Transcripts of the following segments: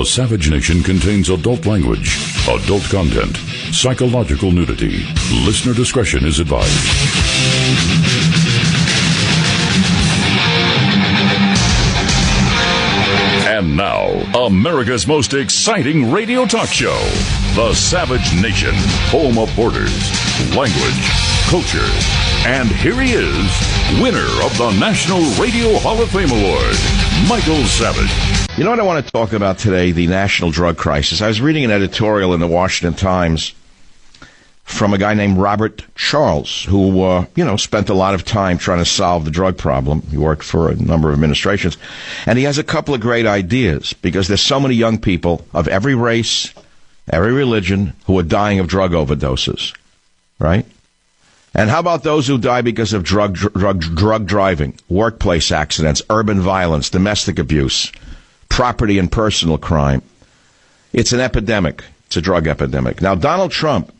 The Savage Nation contains adult language, adult content, psychological nudity. Listener discretion is advised. And now, America's most exciting radio talk show, The Savage Nation, home of borders, language, culture. And here he is, winner of the National Radio Hall of Fame Award, Michael Savage. You know what I want to talk about today, the national drug crisis. I was reading an editorial in the Washington Times from a guy named Robert Charles, who, spent a lot of time trying to solve the drug problem. He worked for a number of administrations. And he has a couple of great ideas, because there's so many young people of every race, every religion, who are dying of drug overdoses, right? And how about those who die because of drug driving, workplace accidents, urban violence, domestic abuse, property and personal crime? It's an epidemic. It's a drug epidemic. Now, Donald Trump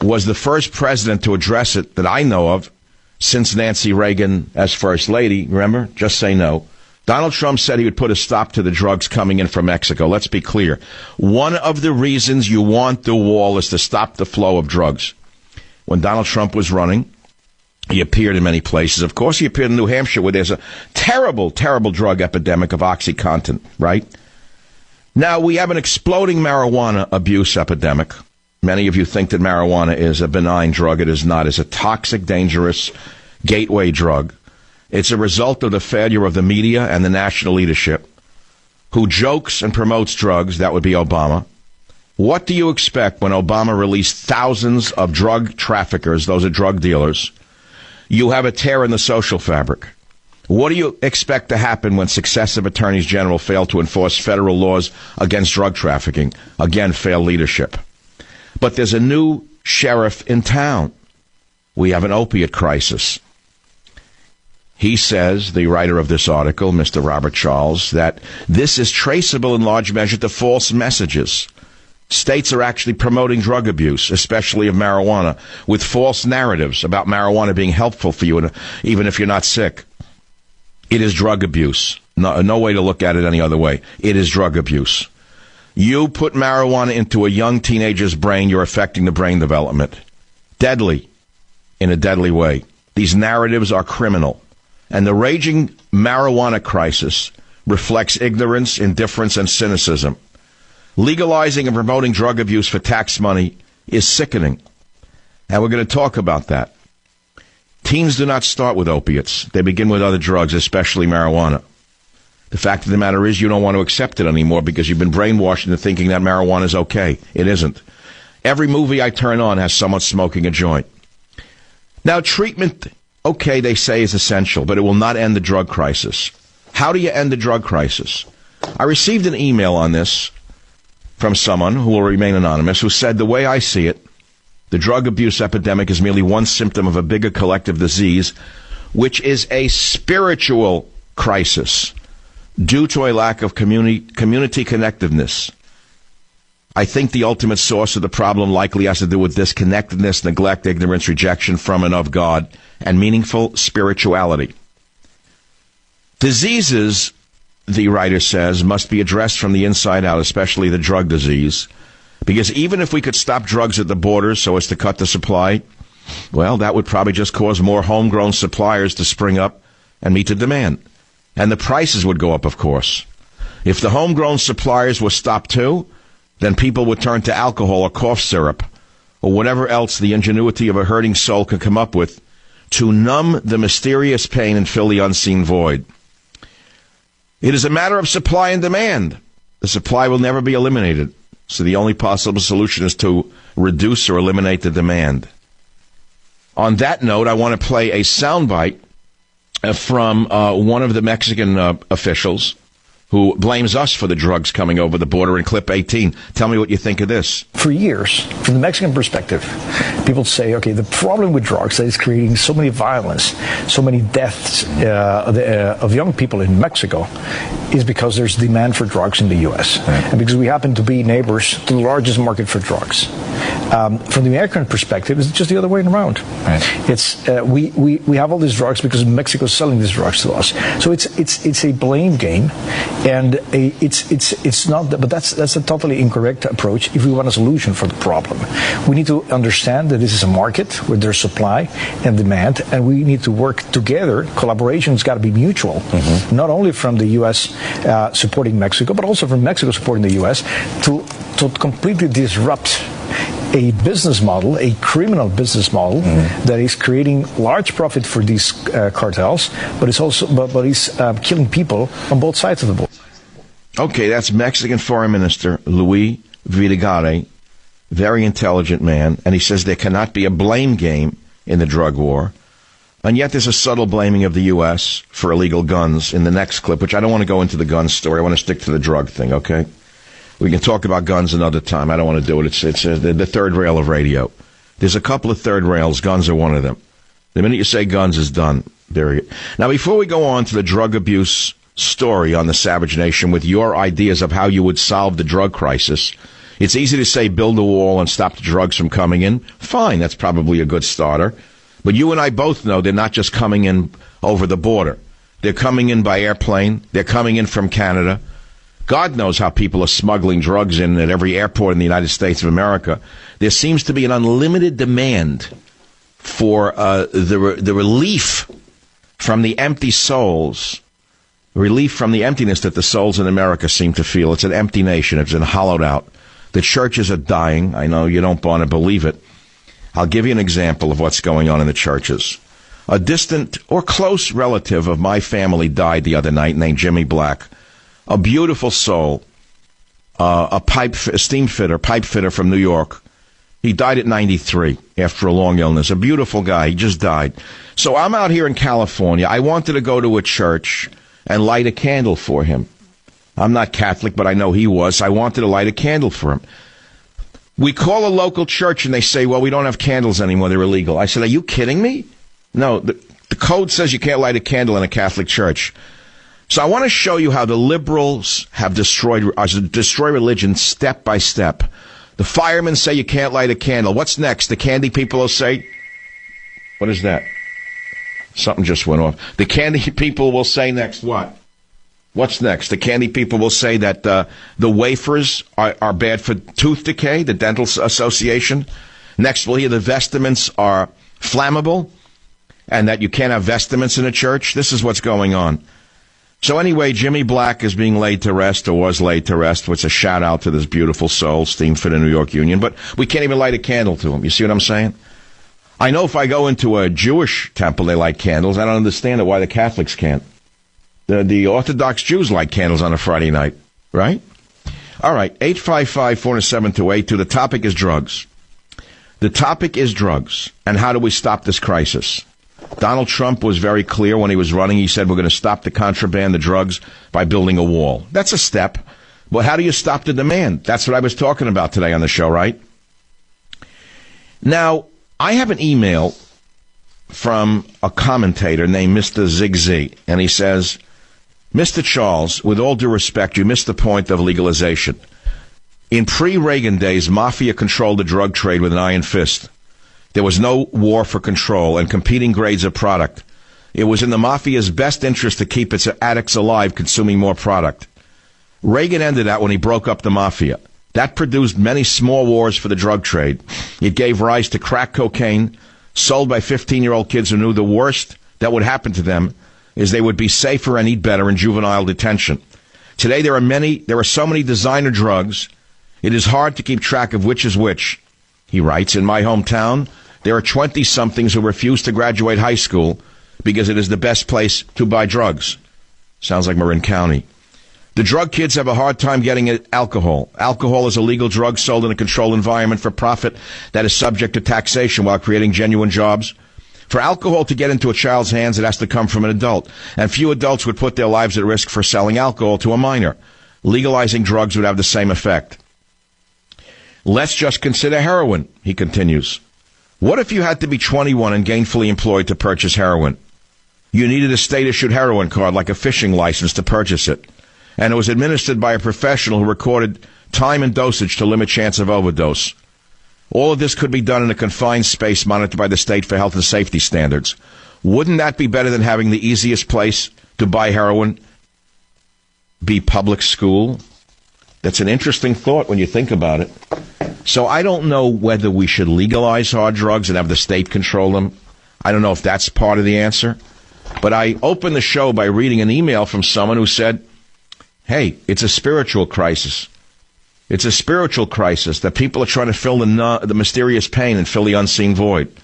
was the first president to address it that I know of since Nancy Reagan as First Lady. Remember? Just say no. Donald Trump said he would put a stop to the drugs coming in from Mexico. Let's be clear. One of the reasons you want the wall is to stop the flow of drugs. When Donald Trump was running, he appeared in many places. Of course, he appeared in New Hampshire, where there's a terrible, terrible drug epidemic of OxyContin, right? Now, we have an exploding marijuana abuse epidemic. Many of you think that marijuana is a benign drug. It is not. It's a toxic, dangerous gateway drug. It's a result of the failure of the media and the national leadership, who jokes and promotes drugs. That would be Obama. What do you expect when Obama released thousands of drug traffickers? Those are drug dealers. You have a tear in the social fabric. What do you expect to happen when successive attorneys general fail to enforce federal laws against drug trafficking? Again, failed leadership. But there's a new sheriff in town. We have an opiate crisis. He says, the writer of this article, Mr. Robert Charles, that this is traceable in large measure to false messages. States are actually promoting drug abuse, especially of marijuana, with false narratives about marijuana being helpful for you, even if you're not sick. It is drug abuse. No way to look at it any other way. It is drug abuse. You put marijuana into a young teenager's brain, you're affecting the brain development. Deadly, in a deadly way. These narratives are criminal. And the raging marijuana crisis reflects ignorance, indifference, and cynicism. Legalizing and promoting drug abuse for tax money is sickening. And we're going to talk about that. Teens do not start with opiates. They begin with other drugs, especially marijuana. The fact of the matter is you don't want to accept it anymore because you've been brainwashed into thinking that marijuana is okay. It isn't. Every movie I turn on has someone smoking a joint. Now, treatment, okay, they say is essential, but it will not end the drug crisis. How do you end the drug crisis? I received an email on this from someone who will remain anonymous, who said, the way I see it, the drug abuse epidemic is merely one symptom of a bigger collective disease, which is a spiritual crisis due to a lack of community connectedness. I think the ultimate source of the problem likely has to do with disconnectedness, neglect, ignorance, rejection from and of God, and meaningful spirituality. Diseases, the writer says, must be addressed from the inside out, especially the drug disease, because even if we could stop drugs at the borders so as to cut the supply, well, that would probably just cause more homegrown suppliers to spring up and meet the demand. And the prices would go up, of course. If the homegrown suppliers were stopped too, then people would turn to alcohol or cough syrup or whatever else the ingenuity of a hurting soul can come up with to numb the mysterious pain and fill the unseen void. It is a matter of supply and demand. The supply will never be eliminated, so the only possible solution is to reduce or eliminate the demand. On that note, I want to play a soundbite from one of the Mexican officials who blames us for the drugs coming over the border in clip 18. Tell me what you think of this. For years, from the Mexican perspective, people say, okay, the problem with drugs that is creating so many violence, so many deaths of young people in Mexico is because there's demand for drugs in the U.S. Right. And because we happen to be neighbors to the largest market for drugs. From the American perspective, it's just the other way around. Right. It's we have all these drugs because Mexico is selling these drugs to us. So it's a blame game. And it's not, but that's a totally incorrect approach if we want a solution for the problem. We need to understand that this is a market where there's supply and demand, and we need to work together. Collaboration's got to be mutual, not only from the U.S. Supporting Mexico, but also from Mexico supporting the U.S. to completely disrupt a business model, a criminal business model that is creating large profit for these cartels, but it's also but is killing people on both sides of the border. Okay, that's Mexican Foreign Minister Luis Videgaray, very intelligent man, and he says there cannot be a blame game in the drug war. And yet there's a subtle blaming of the U.S. for illegal guns in the next clip, which I don't want to go into the gun story. I want to stick to the drug thing, okay? We can talk about guns another time. I don't want to do it. It's the third rail of radio. There's a couple of third rails. Guns are one of them. The minute you say guns is done. There you go. Now, before we go on to the drug abuse story on the Savage Nation with your ideas of how you would solve the drug crisis, it's easy to say build a wall and stop the drugs from coming in. Fine, that's probably a good starter. But you and I both know they're not just coming in over the border. They're coming in by airplane. They're coming in from Canada. God knows how people are smuggling drugs in at every airport in the United States of America. There seems to be an unlimited demand for the relief from the empty souls, relief from the emptiness that the souls in America seem to feel. It's an empty nation. It's been hollowed out. The churches are dying. I know you don't want to believe it. I'll give you an example of what's going on in the churches. A distant or close relative of my family died the other night named Jimmy Black. A beautiful soul, a steam fitter, pipe fitter from New York. He died at 93 after a long illness. A beautiful guy. He just died. So I'm out here in California. I wanted to go to a church and light a candle for him. I'm not Catholic, but I know he was. I wanted to light a candle for him. We call a local church and they say, well, we don't have candles anymore. They're illegal. I said, are you kidding me? No, the code says you can't light a candle in a Catholic church. So I want to show you how the liberals have destroyed religion step by step. The firemen say you can't light a candle. What's next? The candy people will say, what is that? Something just went off. The candy people will say next what? What's next? The candy people will say that the wafers are bad for tooth decay, the Dental Association. Next, we'll hear the vestments are flammable and that you can't have vestments in a church. This is what's going on. So anyway, Jimmy Black is being laid to rest, or was laid to rest, which is a shout-out to this beautiful soul, steam fit in New York Union. But we can't even light a candle to him. You see what I'm saying? I know if I go into a Jewish temple, they light candles. I don't understand it, why the Catholics can't. The Orthodox Jews light candles on a Friday night, right? All right, 855-407-282. The topic is drugs. The topic is drugs. And how do we stop this crisis? Donald Trump was very clear when he was running. He said, we're going to stop the contraband, the drugs, by building a wall. That's a step. But how do you stop the demand? That's what I was talking about today on the show, right? Now, I have an email from a commentator named Mr. Zig Z, and he says, Mr. Charles, with all due respect, you missed the point of legalization. In pre-Reagan days, mafia controlled the drug trade with an iron fist. There was no war for control and competing grades of product. It was in the mafia's best interest to keep its addicts alive, consuming more product. Reagan ended that when he broke up the mafia. That produced many small wars for the drug trade. It gave rise to crack cocaine, sold by 15-year-old kids who knew the worst that would happen to them is they would be safer and eat better in juvenile detention. Today there are so many designer drugs, it is hard to keep track of which is which. He writes, in my hometown, there are 20-somethings who refuse to graduate high school because it is the best place to buy drugs. Sounds like Marin County. The drug kids have a hard time getting alcohol. Alcohol is a legal drug sold in a controlled environment for profit that is subject to taxation while creating genuine jobs. For alcohol to get into a child's hands, it has to come from an adult. And few adults would put their lives at risk for selling alcohol to a minor. Legalizing drugs would have the same effect. Let's just consider heroin, he continues. What if you had to be 21 and gainfully employed to purchase heroin? You needed a state-issued heroin card like a fishing license to purchase it. And it was administered by a professional who recorded time and dosage to limit chance of overdose. All of this could be done in a confined space monitored by the state for health and safety standards. Wouldn't that be better than having the easiest place to buy heroin be public school? That's an interesting thought when you think about it. So I don't know whether we should legalize hard drugs and have the state control them. I don't know if that's part of the answer. But I opened the show by reading an email from someone who said, hey, it's a spiritual crisis. It's a spiritual crisis that people are trying to fill the mysterious pain and fill the unseen void.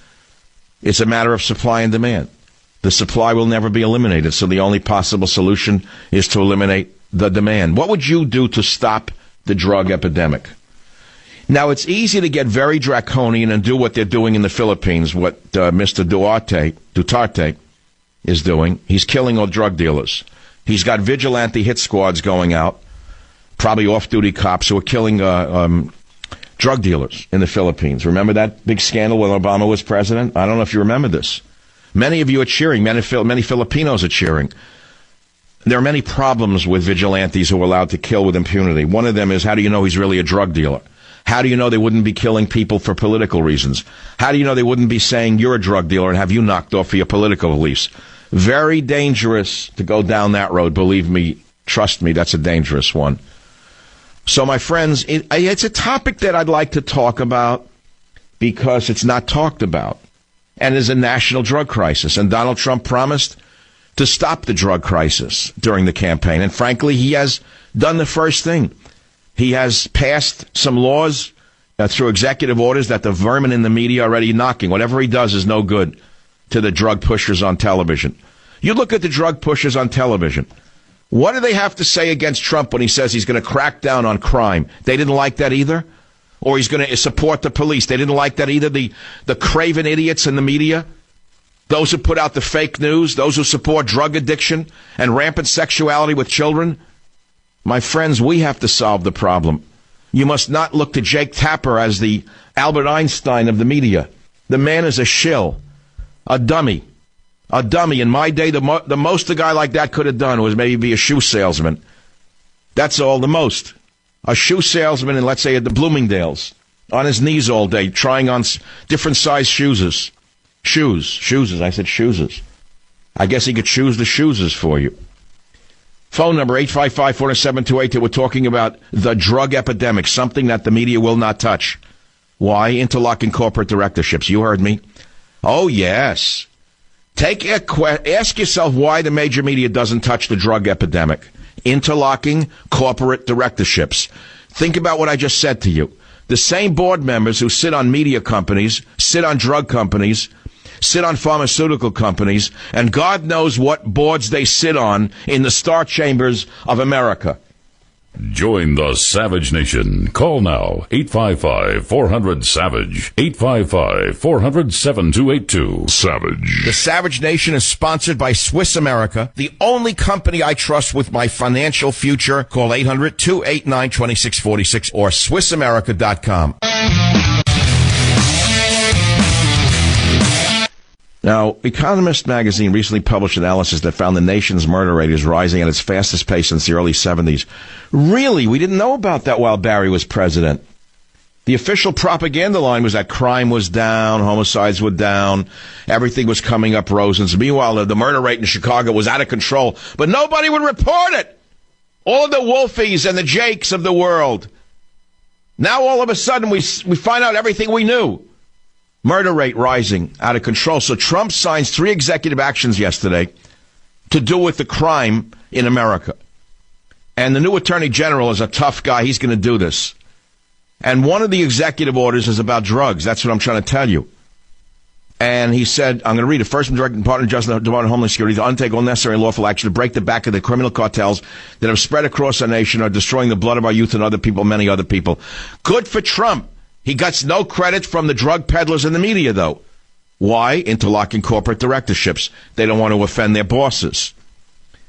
It's a matter of supply and demand. The supply will never be eliminated, so the only possible solution is to eliminate the demand. What would you do to stop the drug epidemic? Now, it's easy to get very draconian and do what they're doing in the Philippines, what Mr. Duterte is doing. He's killing all drug dealers. He's got vigilante hit squads going out, probably off-duty cops who are killing drug dealers in the Philippines. Remember that big scandal when Obama was president? I don't know if you remember this. Many of you are cheering. Many Filipinos are cheering. There are many problems with vigilantes who are allowed to kill with impunity. One of them is, how do you know he's really a drug dealer? How do you know they wouldn't be killing people for political reasons? How do you know they wouldn't be saying you're a drug dealer and have you knocked off for your political beliefs? Very dangerous to go down that road. Believe me, trust me, that's a dangerous one. So, my friends, it's a topic that I'd like to talk about because it's not talked about. And there's a national drug crisis. And Donald Trump promised to stop the drug crisis during the campaign. And frankly, he has done the first thing. He has passed some laws through executive orders that the vermin in the media are already knocking. Whatever he does is no good to the drug pushers on television. You look at the drug pushers on television. What do they have to say against Trump when he says he's going to crack down on crime? They didn't like that either? Or he's going to support the police. They didn't like that either? The craven idiots in the media? Those who put out the fake news? Those who support drug addiction and rampant sexuality with children? My friends, we have to solve the problem. You must not look to Jake Tapper as the Albert Einstein of the media. The man is a shill, a dummy. A dummy. In my day, the most a guy like that could have done was maybe be a shoe salesman. That's all, the most. A shoe salesman in, let's say, at the Bloomingdale's, on his knees all day, trying on different size shoes. Shoes. I said shoes. I guess he could choose the shoes for you. Phone number 855-407-28. We're talking about the drug epidemic, something that the media will not touch. Why? Interlocking corporate directorships. You heard me. Oh, yes. Ask yourself why the major media doesn't touch the drug epidemic. Interlocking corporate directorships. Think about what I just said to you. The same board members who sit on media companies, sit on drug companies, sit on pharmaceutical companies, and God knows what boards they sit on in the star chambers of America. Join the Savage Nation. Call now, 855-400-SAVAGE, 855-400-7282. Savage. The Savage Nation is sponsored by Swiss America, the only company I trust with my financial future. Call 800-289-2646 or SwissAmerica.com. Now, Economist magazine recently published analysis that found the nation's murder rate is rising at its fastest pace since the early 70s. Really? We didn't know about that while Barry was president. The official propaganda line was that crime was down, homicides were down, everything was coming up roses. Meanwhile, the murder rate in Chicago was out of control, but nobody would report it. All of the Wolfies and the Jakes of the world. Now, all of a sudden, we find out everything we knew. Murder rate rising, out of control. So Trump signs 3 executive actions yesterday to do with the crime in America. And the new attorney general is a tough guy. He's going to do this. And one of the executive orders is about drugs. That's what I'm trying to tell you. And he said, I'm going to read it. First, Department of Justice, Department of Homeland Security to undertake all necessary and lawful action to break the back of the criminal cartels that have spread across our nation, are destroying the blood of our youth and other people, many other people. Good for Trump. He gets no credit from the drug peddlers in the media, though. Why? Interlocking corporate directorships. They don't want to offend their bosses.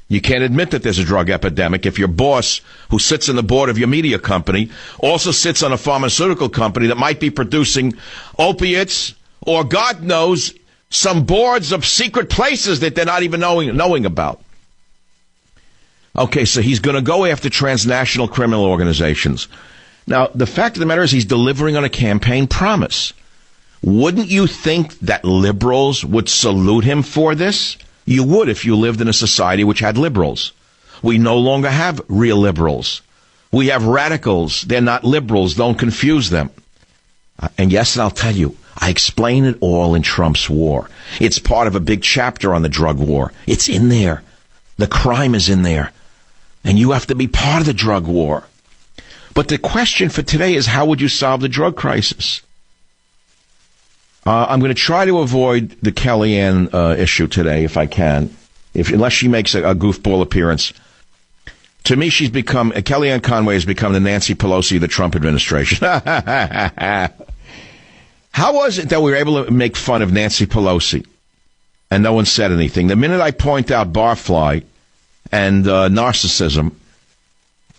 You can't admit that there's a drug epidemic if your boss, who sits on the board of your media company, also sits on a pharmaceutical company that might be producing opiates or, God knows, some boards of secret places that they're not even knowing about. Okay, so he's going to go after transnational criminal organizations. Now, the fact of the matter is he's delivering on a campaign promise. Wouldn't you think that liberals would salute him for this? You would if you lived in a society which had liberals. We no longer have real liberals. We have radicals. They're not liberals. Don't confuse them. And yes, I'll tell you, I explain it all in Trump's war. It's part of a big chapter on the drug war. It's in there. The crime is in there. And you have to be part of the drug war. But the question for today is, how would you solve the drug crisis? I'm going to try to avoid the Kellyanne issue today if I can, unless she makes a goofball appearance. To me, Kellyanne Conway has become the Nancy Pelosi of the Trump administration. How was it that we were able to make fun of Nancy Pelosi and no one said anything? The minute I point out barfly and narcissism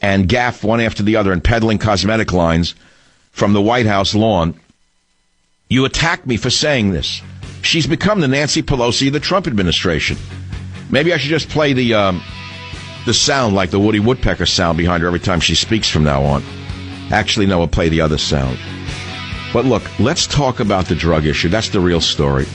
and gaffe one after the other and peddling cosmetic lines from the White House lawn, you attack me for saying this. She's become the Nancy Pelosi of the Trump administration. Maybe I should just play the sound like the Woody Woodpecker sound behind her every time she speaks from now on. Actually, no, we'll play the other sound. But look, let's talk about the drug issue. That's the real story.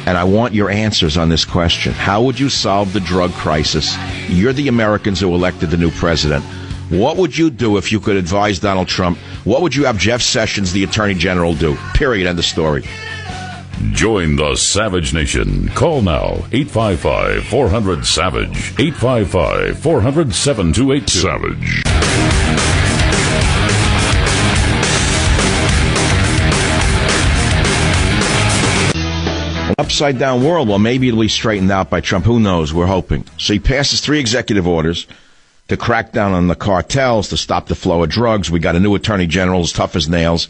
And I want your answers on this question. How would you solve the drug crisis? You're the Americans who elected the new president. What would you do if you could advise Donald Trump? What would you have Jeff Sessions, the Attorney General, do? Period. End of story. Join the Savage Nation. Call now, 855-400-SAVAGE. 855-400-7282. Savage. Upside down world. Well, maybe it'll be straightened out by Trump. Who knows? We're hoping. So he passes 3 executive orders to crack down on the cartels, to stop the flow of drugs. We got a new Attorney General as tough as nails.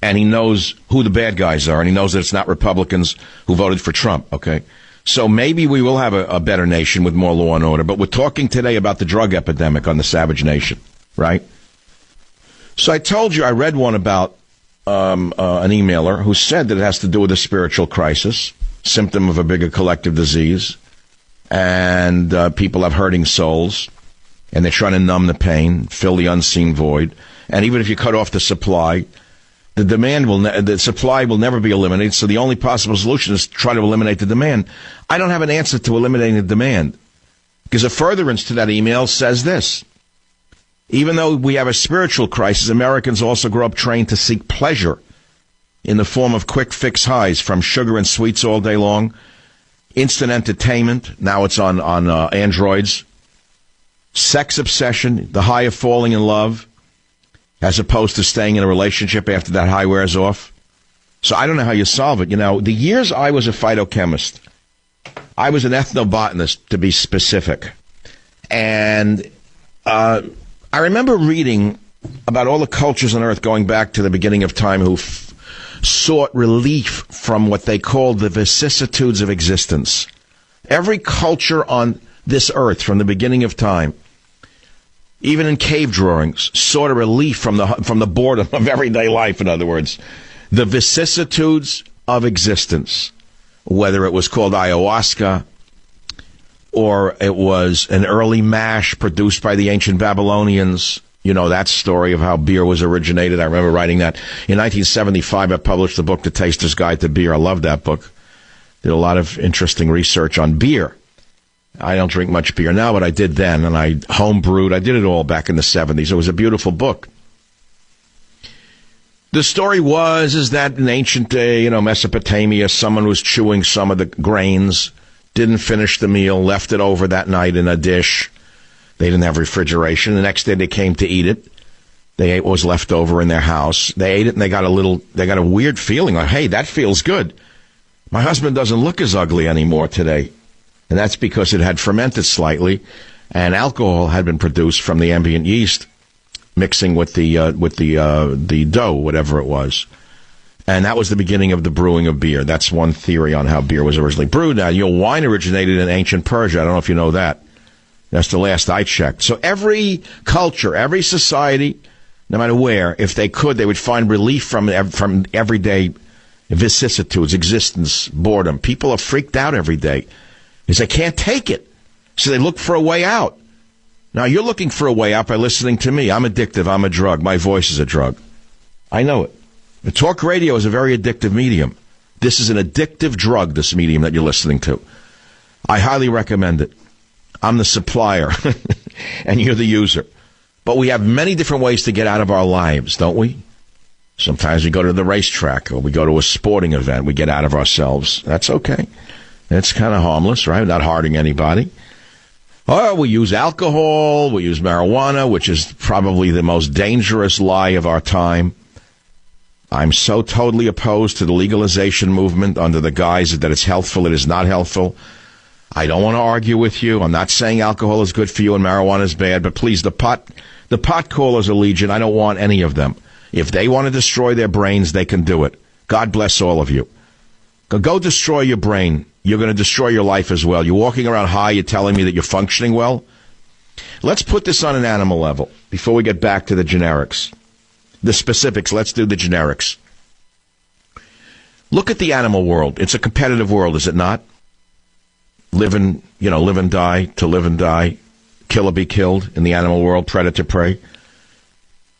And he knows who the bad guys are, and he knows that it's not Republicans who voted for Trump, okay? So maybe we will have a better nation with more law and order, but we're talking today about the drug epidemic on the Savage Nation, right? So I told you I read one about an emailer who said that it has to do with a spiritual crisis, symptom of a bigger collective disease, and people have hurting souls, and they're trying to numb the pain, fill the unseen void, and even if you cut off the supply, the supply will never be eliminated, so the only possible solution is to try to eliminate the demand. I don't have an answer to eliminating the demand, because a furtherance to that email says this. Even though we have a spiritual crisis, Americans also grow up trained to seek pleasure in the form of quick fix highs from sugar and sweets all day long, instant entertainment, now it's on androids, sex obsession, the high of falling in love, as opposed to staying in a relationship after that high wears off. So I don't know how you solve it. You know, the years I was a phytochemist, I was an ethnobotanist, to be specific. And I remember reading about all the cultures on Earth going back to the beginning of time who sought relief from what they called the vicissitudes of existence. Every culture on this Earth from the beginning of time, even in cave drawings, sought a relief from the boredom of everyday life, in other words. The vicissitudes of existence, whether it was called ayahuasca or it was an early mash produced by the ancient Babylonians. You know that story of how beer was originated. I remember writing that. In 1975, I published the book, The Taster's Guide to Beer. I love that book. Did a lot of interesting research on beer. I don't drink much beer now, but I did then, and I homebrewed. I did it all back in the 70s. It was a beautiful book. The story is that in ancient Mesopotamia, someone was chewing some of the grains, didn't finish the meal, left it over that night in a dish. They didn't have refrigeration. The next day they came to eat it. They ate what was left over in their house. They ate it, and they got a weird feeling like, hey, that feels good. My husband doesn't look as ugly anymore today. And that's because it had fermented slightly, and alcohol had been produced from the ambient yeast, mixing with the dough, whatever it was. And that was the beginning of the brewing of beer. That's one theory on how beer was originally brewed. Now, wine originated in ancient Persia. I don't know if you know that. That's the last I checked. So every culture, every society, no matter where, if they could, they would find relief from everyday vicissitudes, existence, boredom. People are freaked out every day because they can't take it. So they look for a way out. Now, you're looking for a way out by listening to me. I'm addictive. I'm a drug. My voice is a drug. I know it. The talk radio is a very addictive medium. This is an addictive drug, this medium that you're listening to. I highly recommend it. I'm the supplier. and you're the user. But we have many different ways to get out of our lives, don't we? Sometimes we go to the racetrack or we go to a sporting event. We get out of ourselves. That's okay. It's kind of harmless, right? Not hurting anybody. Or we use alcohol. We use marijuana, which is probably the most dangerous lie of our time. I'm so totally opposed to the legalization movement under the guise that it's healthful. It is not healthful. I don't want to argue with you. I'm not saying alcohol is good for you and marijuana is bad, but please, the pot callers are legion. I don't want any of them. If they want to destroy their brains, they can do it. God bless all of you. Go destroy your brain. You're going to destroy your life as well. You're walking around high. You're telling me that you're functioning well. Let's put this on an animal level before we get back to the generics. The specifics, let's do the generics. Look at the animal world. It's a competitive world, is it not? Live and die, to live and die, kill or be killed in the animal world, predator prey.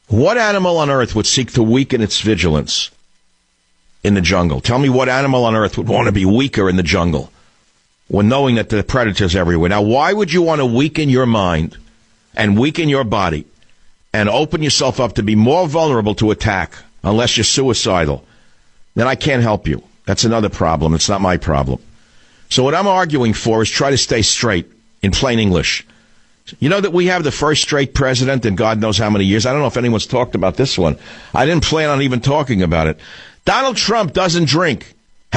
What animal on earth would seek to weaken its vigilance in the jungle? Tell me what animal on earth would want to be weaker in the jungle when knowing that the predators everywhere. Now, why would you want to weaken your mind and weaken your body and open yourself up to be more vulnerable to attack unless you're suicidal? Then I can't help you. That's another problem. It's not my problem. So what I'm arguing for is try to stay straight in plain English. You know that we have the first straight president in God knows how many years. I don't know if anyone's talked about this one. I didn't plan on even talking about it. Donald Trump doesn't drink.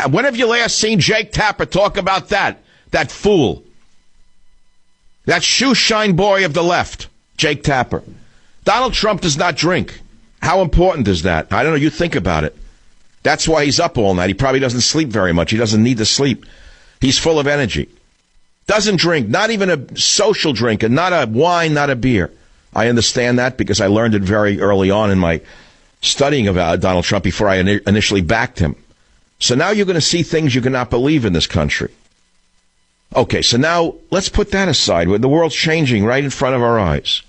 When have you last seen Jake Tapper talk about that? That fool. That shoe shine boy of the left, Jake Tapper. Donald Trump does not drink. How important is that? I don't know. You think about it. That's why he's up all night. He probably doesn't sleep very much. He doesn't need to sleep. He's full of energy. Doesn't drink, not even a social drink, and not a wine, not a beer. I understand that because I learned it very early on in my studying of Donald Trump before I initially backed him. So now you're going to see things you cannot believe in this country. Okay, so now let's put that aside. The world's changing right in front of our eyes.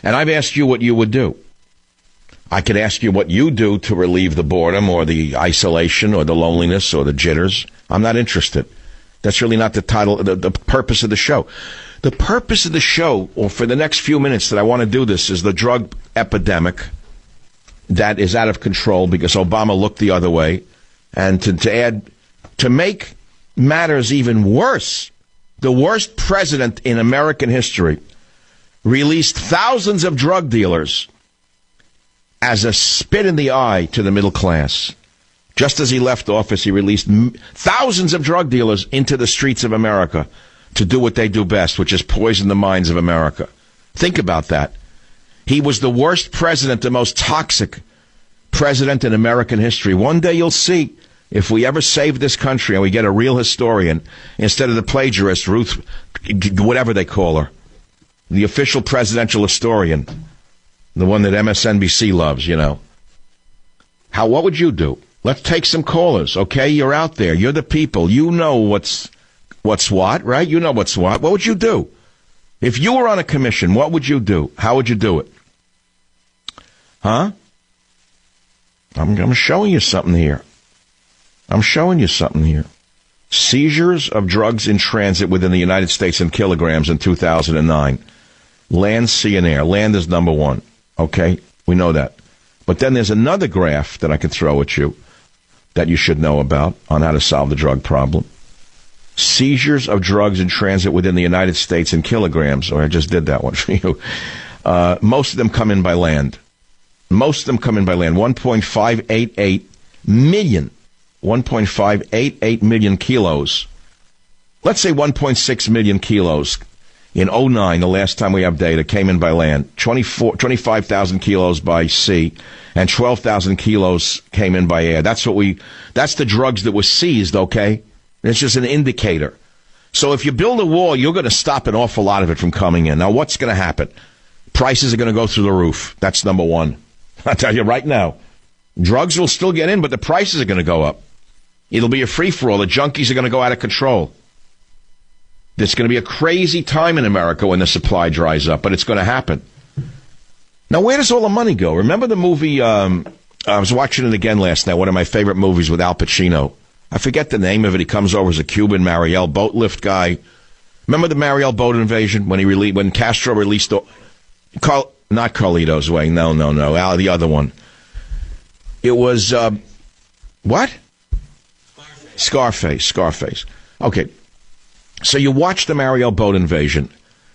And I've asked you what you would do. I could ask you what you do to relieve the boredom or the isolation or the loneliness or the jitters. I'm not interested. That's really not the title, the purpose of the show. The purpose of the show, or for the next few minutes that I want to do this, is the drug epidemic that is out of control because Obama looked the other way. And to make matters even worse, the worst president in American history released thousands of drug dealers as a spit in the eye to the middle class. Just as he left office, he released thousands of drug dealers into the streets of America to do what they do best, which is poison the minds of America. Think about that. He was the worst president, the most toxic president in American history. One day you'll see if we ever save this country and we get a real historian instead of the plagiarist, Ruth, whatever they call her, the official presidential historian, the one that MSNBC loves, you know. What would you do? Let's take some callers, okay? You're out there. You're the people. You know what's what, right? You know what's what. What would you do? If you were on a commission, what would you do? How would you do it? Huh? I'm showing you something here. Seizures of drugs in transit within the United States in kilograms in 2009. Land, sea, and air. Land is number one, okay? We know that. But then there's another graph that I can throw at you that you should know about on how to solve the drug problem. Seizures of drugs in transit within the United States in kilograms. Or I just did that one for you. Most of them come in by land. 1.588 million. 1.588 million kilos. Let's say 1.6 million kilos. In 2009, the last time we have data, came in by land. 25,000 kilos by sea, and 12,000 kilos came in by air. That's the drugs that were seized, okay? It's just an indicator. So if you build a wall, you're going to stop an awful lot of it from coming in. Now, what's going to happen? Prices are going to go through the roof. That's number one. I'll tell you right now. Drugs will still get in, but the prices are going to go up. It'll be a free-for-all. The junkies are going to go out of control. There's going to be a crazy time in America when the supply dries up, but it's going to happen. Now, where does all the money go? Remember the movie, I was watching it again last night, one of my favorite movies with Al Pacino. I forget the name of it. He comes over as a Cuban Mariel boat lift guy, Remember the Mariel boat invasion when Castro released not Carlito's Way. No. The other one. It was, what? Scarface. Okay. So you watch the Mariel boat invasion.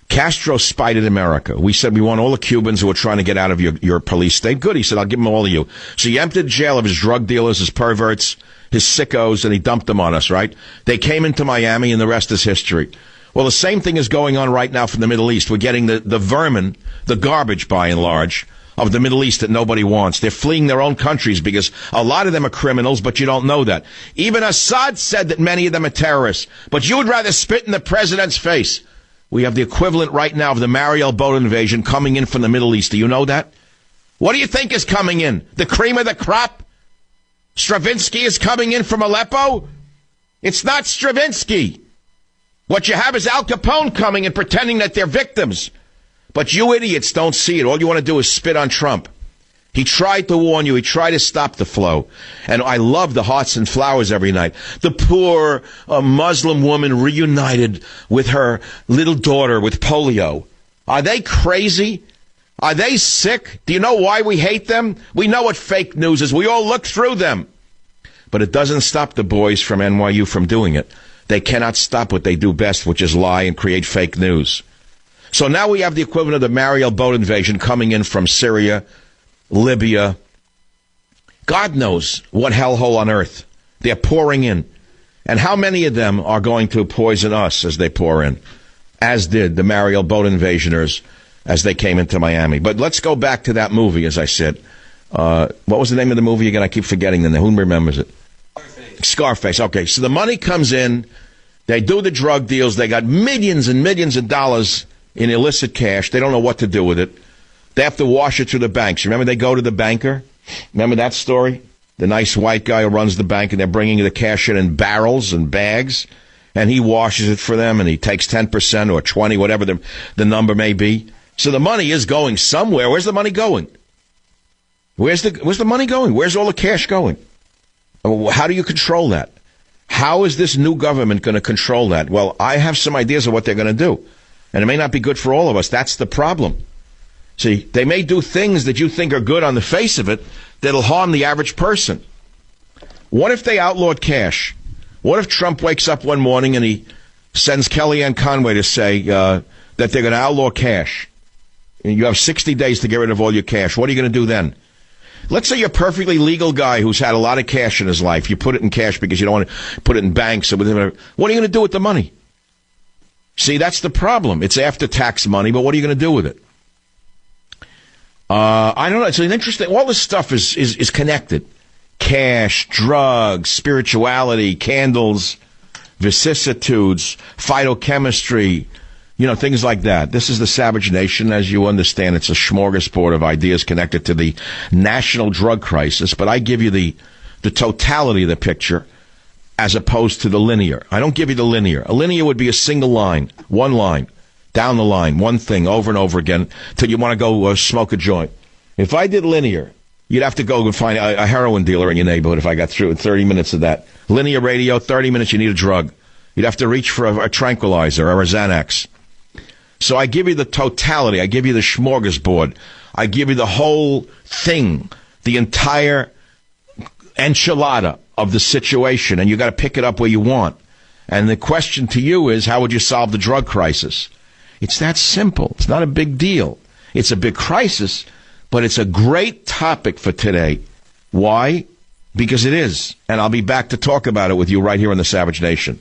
Castro spited America. We said we want all the Cubans who are trying to get out of your police state. Good. He said, I'll give them all of you. So he emptied the jail of his drug dealers, his perverts, his sickos, and he dumped them on us, right? They came into Miami, and the rest is history. Well, the same thing is going on right now from the Middle East. We're getting the vermin, the garbage, by and large, of the Middle East that nobody wants. They're fleeing their own countries because a lot of them are criminals, but you don't know that. Even Assad said that many of them are terrorists, but you would rather spit in the president's face. We have the equivalent right now of the Mariel boat invasion coming in from the Middle East. Do you know that? What do you think is coming in? The cream of the crop? Stravinsky is coming in from Aleppo? It's not Stravinsky. What you have is Al Capone coming and pretending that they're victims. But you idiots don't see it. All you want to do is spit on Trump. He tried to warn you. He tried to stop the flow. And I love the hearts and flowers every night. The poor Muslim woman reunited with her little daughter with polio. Are they crazy? Are they sick? Do you know why we hate them? We know what fake news is. We all look through them. But it doesn't stop the boys from NYU from doing it. They cannot stop what they do best, which is lie and create fake news. So now we have the equivalent of the Mariel boat invasion coming in from Syria, Libya. God knows what hellhole on earth. They're pouring in. And how many of them are going to poison us as they pour in? As did the Mariel boat invasioners as they came into Miami. But let's go back to that movie, as I said. What was the name of the movie again? I keep forgetting the name. Who remembers it? Scarface. Okay, so the money comes in. They do the drug deals. They got millions and millions of dollars in illicit cash. They don't know what to do with it. They have to wash it through the banks. Remember they go to the banker? Remember that story? The nice white guy who runs the bank, and they're bringing the cash in barrels and bags, and he washes it for them, and he takes 10% or 20, whatever the number may be. So the money is going somewhere. Where's the money going? Where's the money going? Where's all the cash going? How do you control that? How is this new government going to control that? Well, I have some ideas of what they're going to do. And it may not be good for all of us. That's the problem. See, they may do things that you think are good on the face of it that'll harm the average person. What if they outlawed cash? What if Trump wakes up one morning and he sends Kellyanne Conway to say that they're going to outlaw cash? And you have 60 days to get rid of all your cash. What are you going to do then? Let's say you're a perfectly legal guy who's had a lot of cash in his life. You put it in cash because you don't want to put it in banks or whatever. What are you going to do with the money? See, that's the problem. It's after-tax money, but what are you going to do with it? I don't know. It's an interesting. All this stuff is connected. Cash, drugs, spirituality, candles, vicissitudes, phytochemistry, things like that. This is the Savage Nation. As you understand, it's a smorgasbord of ideas connected to the national drug crisis, but I give you the totality of the picture as opposed to the linear. I don't give you the linear. A linear would be a single line, one line, down the line, one thing over and over again till you want to go smoke a joint. If I did linear, you'd have to go and find a heroin dealer in your neighborhood if I got through in 30 minutes of that. Linear radio, 30 minutes, you need a drug. You'd have to reach for a tranquilizer or a Xanax. So I give you the totality. I give you the smorgasbord. I give you the whole thing, the entire enchilada of the situation, and you got to pick it up where you want. And the question to you is, how would you solve the drug crisis? It's that simple. It's not a big deal. It's a big crisis, but it's a great topic for today. Why? Because it is. And I'll be back to talk about it with you right here on the Savage Nation.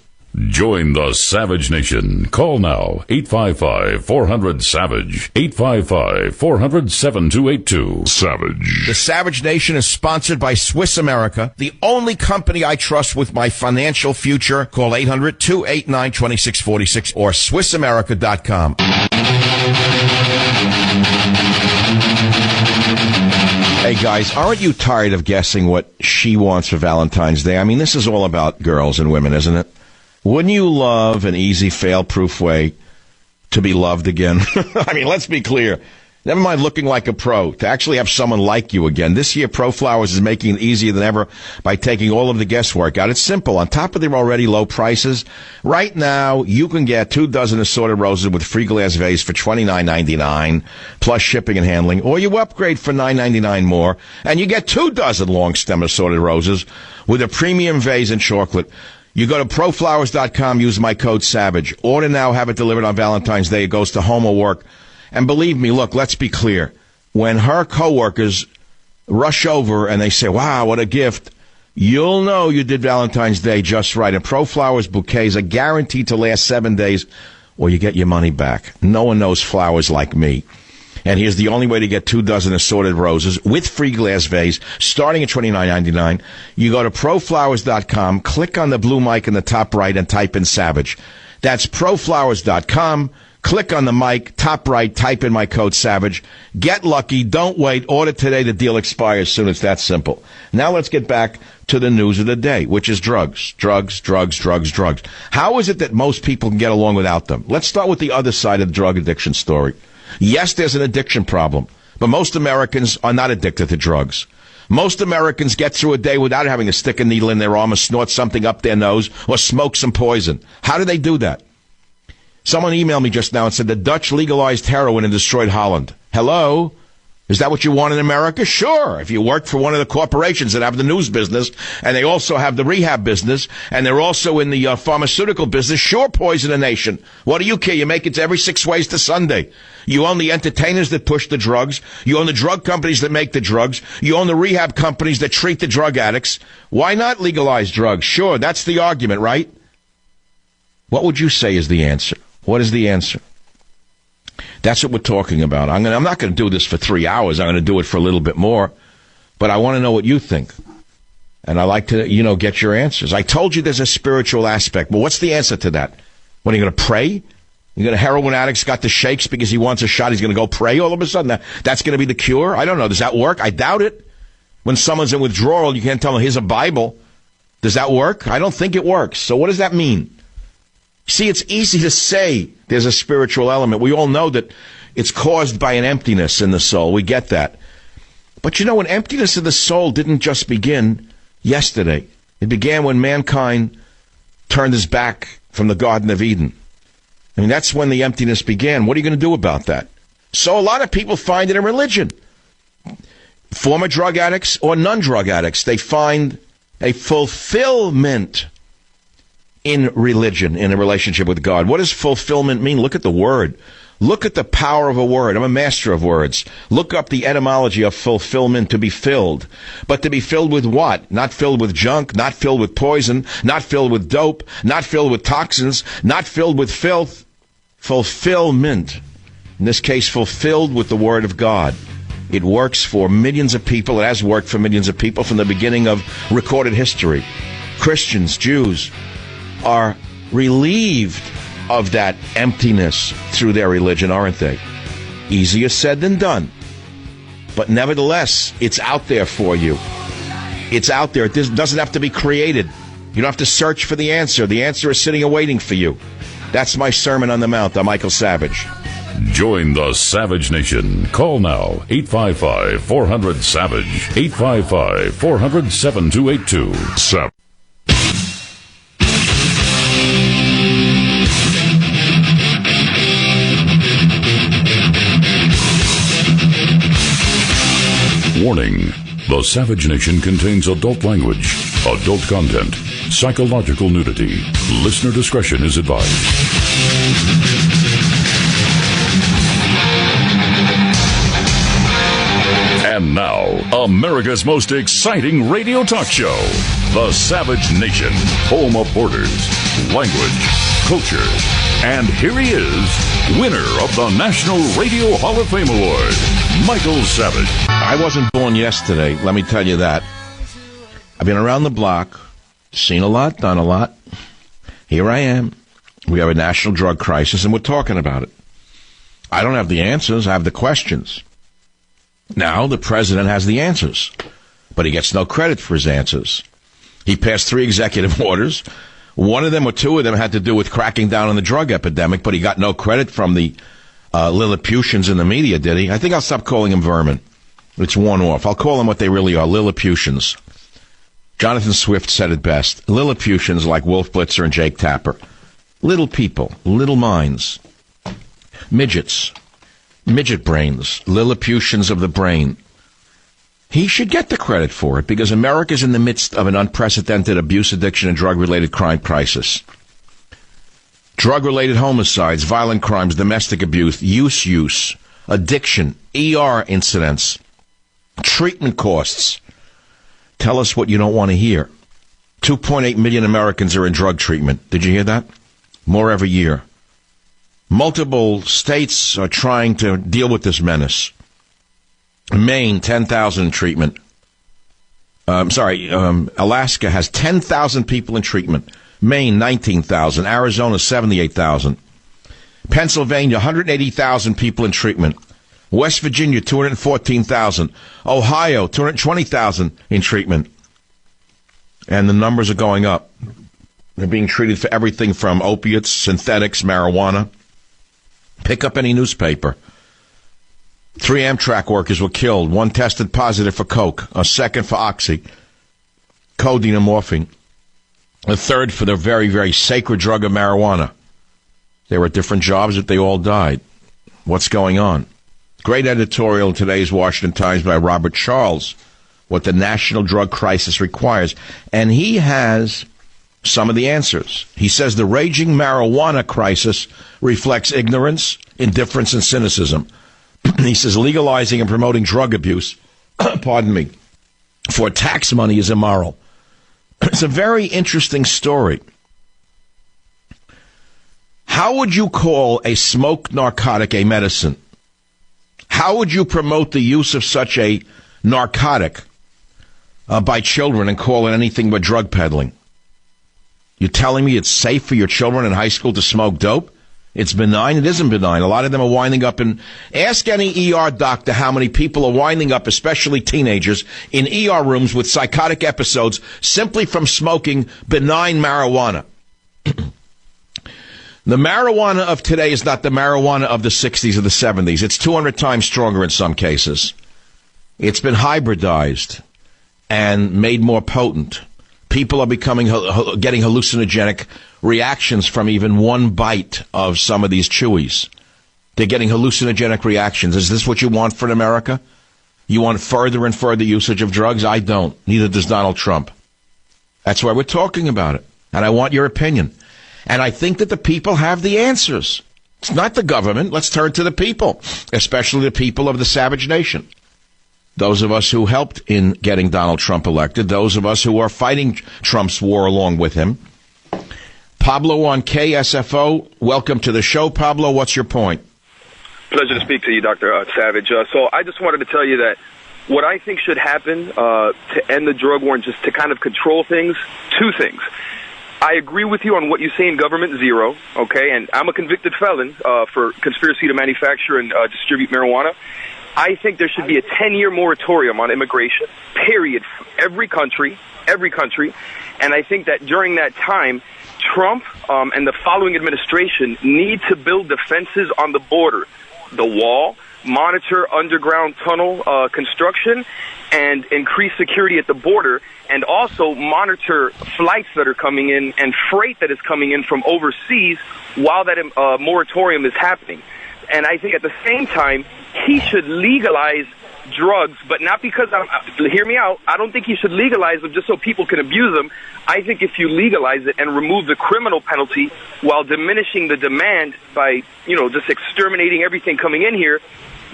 Join the Savage Nation. Call now, 855-400-SAVAGE, 855-400-7282. Savage. The Savage Nation is sponsored by Swiss America, the only company I trust with my financial future. Call 800-289-2646 or SwissAmerica.com. Hey guys, aren't you tired of guessing what she wants for Valentine's Day? I mean, this is all about girls and women, isn't it? Wouldn't you love an easy, fail-proof way to be loved again? I mean, let's be clear. Never mind looking like a pro, to actually have someone like you again. This year, ProFlowers is making it easier than ever by taking all of the guesswork out. It's simple. On top of their already low prices, right now, you can get 2 dozen assorted roses with free glass vase for $29.99, plus shipping and handling, or you upgrade for $9.99 more, and you get 2 dozen long stem assorted roses with a premium vase and chocolate. You go to proflowers.com, use my code SAVAGE. Order now, have it delivered on Valentine's Day. It goes to home or work. And believe me, look, let's be clear. When her coworkers rush over and they say, wow, what a gift, you'll know you did Valentine's Day just right. And ProFlowers bouquets are guaranteed to last 7 days, or you get your money back. No one knows flowers like me. And here's the only way to get 2 dozen assorted roses with free glass vase, starting at $29.99. You go to proflowers.com, click on the blue mic in the top right, and type in SAVAGE. That's proflowers.com. Click on the mic, top right, type in my code SAVAGE. Get lucky. Don't wait. Order today. The deal expires soon. It's that simple. Now let's get back to the news of the day, which is drugs. Drugs, drugs, drugs, drugs. How is it that most people can get along without them? Let's start with the other side of the drug addiction story. Yes, there's an addiction problem, but most Americans are not addicted to drugs. Most Americans get through a day without having to stick a needle in their arm or snort something up their nose or smoke some poison. How do they do that? Someone emailed me just now and said the Dutch legalized heroin and destroyed Holland. Hello? Is that what you want in America? Sure. If you work for one of the corporations that have the news business, and they also have the rehab business, and they're also in the pharmaceutical business, sure, poison a nation. What do you care? You make it every 6 ways to Sunday. You own the entertainers that push the drugs. You own the drug companies that make the drugs. You own the rehab companies that treat the drug addicts. Why not legalize drugs? Sure, that's the argument, right? What would you say is the answer? What is the answer? That's what we're talking about. I'm not going to do this for 3 hours. I'm going to do it for a little bit more. But I want to know what you think. And I like to, get your answers. I told you there's a spiritual aspect. Well, what's the answer to that? What, are you going to pray? You got a heroin addict's got the shakes because he wants a shot. He's going to go pray all of a sudden. That's going to be the cure? I don't know. Does that work? I doubt it. When someone's in withdrawal, you can't tell them, here's a Bible. Does that work? I don't think it works. So what does that mean? See, it's easy to say there's a spiritual element. We all know that it's caused by an emptiness in the soul. We get that. But an emptiness of the soul didn't just begin yesterday. It began when mankind turned his back from the Garden of Eden. I mean, that's when the emptiness began. What are you going to do about that? So a lot of people find it in religion. Former drug addicts or non-drug addicts, they find a fulfillment in religion, in a relationship with God. What does fulfillment mean? Look at the word. Look at the power of a word. I'm a master of words. Look up the etymology of fulfillment, to be filled. But to be filled with what? Not filled with junk, not filled with poison, not filled with dope, not filled with toxins, not filled with filth. Fulfillment. In this case, fulfilled with the word of God. It works for millions of people. It has worked for millions of people from the beginning of recorded history. Christians, Jews, are relieved of that emptiness through their religion, aren't they? Easier said than done. But nevertheless, it's out there for you. It's out there. It doesn't have to be created. You don't have to search for the answer. The answer is sitting and waiting for you. That's my Sermon on the Mount. I'm Michael Savage. Join the Savage Nation. Call now, 855-400-SAVAGE, 855-400-7282. Savage. Warning. The Savage Nation contains adult language, adult content, psychological nudity. Listener discretion is advised. And now, America's most exciting radio talk show, The Savage Nation, home of borders, language, culture. And here he is, winner of the National Radio Hall of Fame Award, Michael Savage. I wasn't born yesterday, let me tell you that. I've been around the block, seen a lot, done a lot. Here I am. We have a national drug crisis, and we're talking about it. I don't have the answers, I have the questions. Now, the president has the answers, but he gets no credit for his answers. He passed 3 executive orders. One of them or 2 of them had to do with cracking down on the drug epidemic, but he got no credit from the Lilliputians in the media, did he? I think I'll stop calling them vermin. It's worn off. I'll call them what they really are, Lilliputians. Jonathan Swift said it best. Lilliputians like Wolf Blitzer and Jake Tapper. Little people, little minds. Midgets. Midget brains. Lilliputians of the brain. He should get the credit for it because America's in the midst of an unprecedented abuse, addiction, and drug-related crime crisis. Drug-related homicides, violent crimes, domestic abuse, use, addiction, ER incidents, treatment costs. Tell us what you don't want to hear. 2.8 million Americans are in drug treatment. Did you hear that? More every year. Multiple states are trying to deal with this menace. Maine, 10,000 in treatment. Alaska has 10,000 people in treatment. Maine, 19,000. Arizona, 78,000. Pennsylvania, 180,000 people in treatment. West Virginia, 214,000. Ohio, 220,000 in treatment. And the numbers are going up. They're being treated for everything from opiates, synthetics, marijuana. Pick up any newspaper. 3 Amtrak workers were killed. 1 tested positive for coke. A 2nd for oxy, codeine and morphine. A 3rd for the very, very sacred drug of marijuana. They were at different jobs, but they all died. What's going on? Great editorial in today's Washington Times by Robert Charles, what the national drug crisis requires. And he has some of the answers. He says the raging marijuana crisis reflects ignorance, indifference, and cynicism. He says legalizing and promoting drug abuse, for tax money is immoral. It's a very interesting story. How would you call a smoked narcotic a medicine? How would you promote the use of such a narcotic by children and call it anything but drug peddling? You're telling me it's safe for your children in high school to smoke dope? It's benign? It isn't benign. A lot of them are winding up in... Ask any ER doctor how many people are winding up, especially teenagers, in ER rooms with psychotic episodes simply from smoking benign marijuana. The marijuana of today is not the marijuana of the 60s or the 70s. It's 200 times stronger in some cases. It's been hybridized and made more potent. People are getting hallucinogenic reactions from even one bite of some of these chewies. They're getting hallucinogenic reactions. Is this what you want for America? You want further and further usage of drugs? I don't. Neither does Donald Trump. That's why we're talking about it. And I want your opinion. And I think that the people have the answers. It's not the government. Let's turn to the people, especially the people of the savage nation. Those of us who helped in getting Donald Trump elected, those of us who are fighting Trump's war along with him. Pablo on KSFO, welcome to the show. Pablo, what's your point? Pleasure to speak to you, Dr. Savage. So I just wanted to tell you that what I think should happen to end the drug war and just to kind of control things, 2 things. I agree with you on what you say in government zero, okay, and I'm a convicted felon for conspiracy to manufacture and distribute marijuana. I think there should be a 10-year moratorium on immigration, period, for every country, and I think that during that time, Trump and the following administration need to build defenses on the border, the wall, monitor underground tunnel construction, and increase security at the border, and also monitor flights that are coming in and freight that is coming in from overseas while that moratorium is happening. And I think at the same time, he should legalize drugs, but not because, hear me out, I don't think he should legalize them just so people can abuse them. I think if you legalize it and remove the criminal penalty while diminishing the demand by, just exterminating everything coming in here,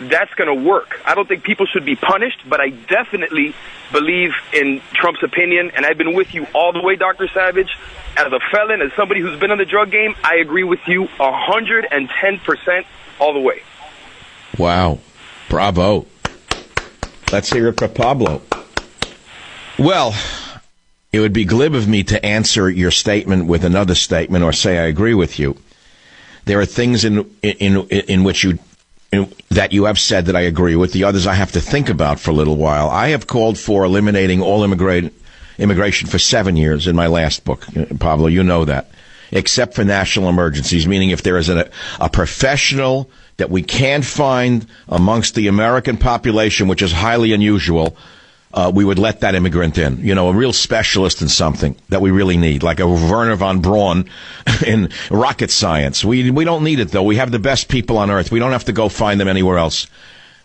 that's going to work. I don't think people should be punished, but I definitely believe in Trump's opinion, and I've been with you all the way, Dr. Savage. As a felon, as somebody who's been in the drug game, I agree with you 110% all the way. Wow. Bravo. Let's hear it for Pablo. Well, it would be glib of me to answer your statement with another statement or say I agree with you. There are things in which that you have said that I agree with. The others I have to think about for a little while. I have called for eliminating all immigration for 7 years in my last book. Pablo, you know that. except for national emergencies, meaning if there is a professional that we can't find amongst the American population, which is highly unusual, we would let that immigrant in. You know, a real specialist in something that we really need, like a Werner von Braun in rocket science. We don't need it, though. We have the best people on earth. We don't have to go find them anywhere else.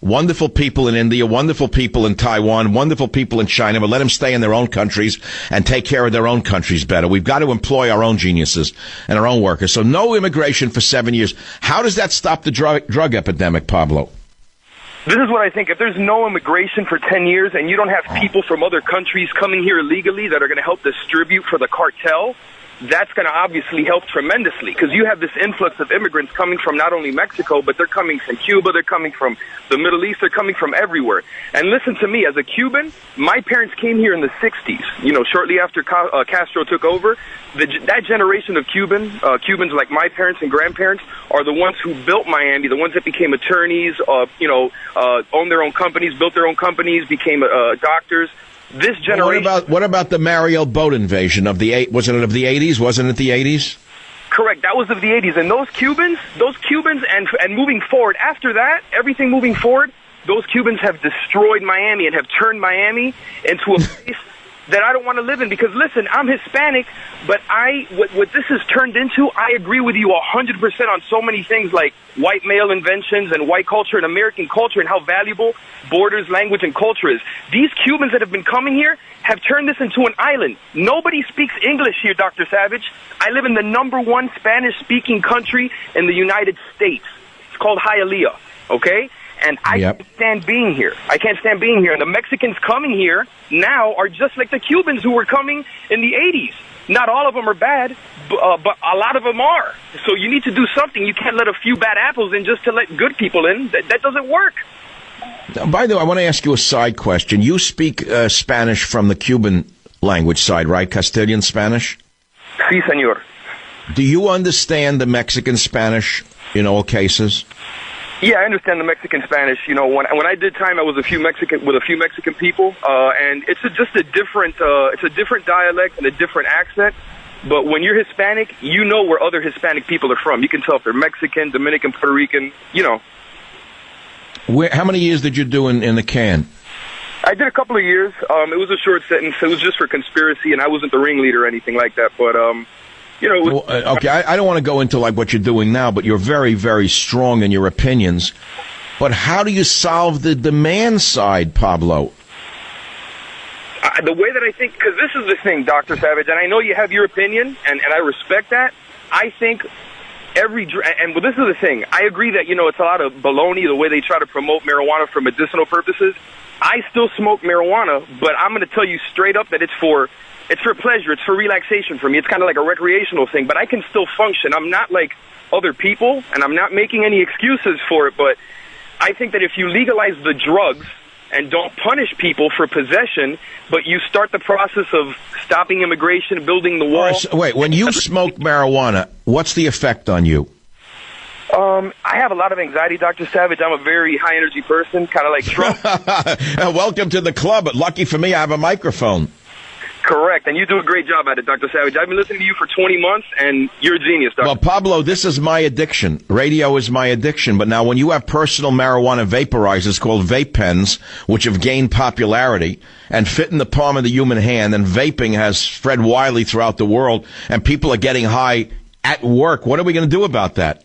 Wonderful people in India, wonderful people in Taiwan, wonderful people in China, but let them stay in their own countries and take care of their own countries better. We've got to employ our own geniuses and our own workers. So no immigration for 7 years. How does that stop the drug epidemic, Pablo? This is what I think. If there's no immigration for 10 years and you don't have people from other countries coming here illegally that are going to help distribute for the cartel, that's going to obviously help tremendously, because you have this influx of immigrants coming from not only Mexico, but they're coming from Cuba, they're coming from the Middle East, they're coming from everywhere. And listen to me, as a Cuban, my parents came here in the 60s, you know, shortly after Castro took over. That generation of Cubans like my parents and grandparents are the ones who built Miami, the ones that became attorneys, owned their own companies, built their own companies, became doctors. This generation. What about the Mariel boat invasion of the wasn't it of the 80s? Wasn't it the 80s? Correct. That was of the 80s. And those Cubans, and moving forward, after that, everything moving forward, those Cubans have destroyed Miami and have turned Miami into a place that I don't want to live in. Because listen, I'm Hispanic, but what this has turned into, I agree with you 100% on so many things, like white male inventions and white culture and American culture and how valuable borders, language, and culture is. These Cubans that have been coming here have turned this into an island. Nobody speaks English here, Dr. Savage. I live in the #1 Spanish-speaking country in the United States. It's called Hialeah, okay? And I can't stand being here. I can't stand being here. And the Mexicans coming here now are just like the Cubans who were coming in the 80s. Not all of them are bad, but a lot of them are. So you need to do something. You can't let a few bad apples in just to let good people in. That doesn't work. Now, by the way, I want to ask you a side question. You speak Spanish from the Cuban language side, right? Castilian Spanish? Sí, señor. Do you understand the Mexican Spanish in all cases? Yeah, I understand the Mexican Spanish. You know, when I did time, I was with a few Mexican people, and it's just a different dialect and a different accent. But when you're Hispanic, you know where other Hispanic people are from. You can tell if they're Mexican, Dominican, Puerto Rican. You know. How many years did you do in the can? I did a couple of years. It was a short sentence. It was just for conspiracy, and I wasn't the ringleader or anything like that. But you know, it was, okay. I don't want to go into like what you're doing now, but you're very, very strong in your opinions. But how do you solve the demand side, Pablo? The way that I think, because this is the thing, Dr. Savage, and I know you have your opinion, and I respect that. I think and this is the thing, I agree that, you know, it's a lot of baloney, the way they try to promote marijuana for medicinal purposes. I still smoke marijuana, but I'm going to tell you straight up that it's for pleasure. It's for relaxation for me. It's kind of like a recreational thing, but I can still function. I'm not like other people, and I'm not making any excuses for it, but I think that if you legalize the drugs and don't punish people for possession, but you start the process of stopping immigration, building the wall. Right, so wait, when you smoke marijuana, what's the effect on you? I have a lot of anxiety, Dr. Savage. I'm a very high-energy person, kind of like Trump. Welcome to the club. Lucky for me, I have a microphone. Correct, and you do a great job at it, Dr. Savage. I've been listening to you for 20 months, and you're a genius, Dr. Well, Pablo, this is my addiction. Radio is my addiction, but now when you have personal marijuana vaporizers called vape pens, which have gained popularity and fit in the palm of the human hand, and vaping has spread widely throughout the world, and people are getting high at work, what are we going to do about that?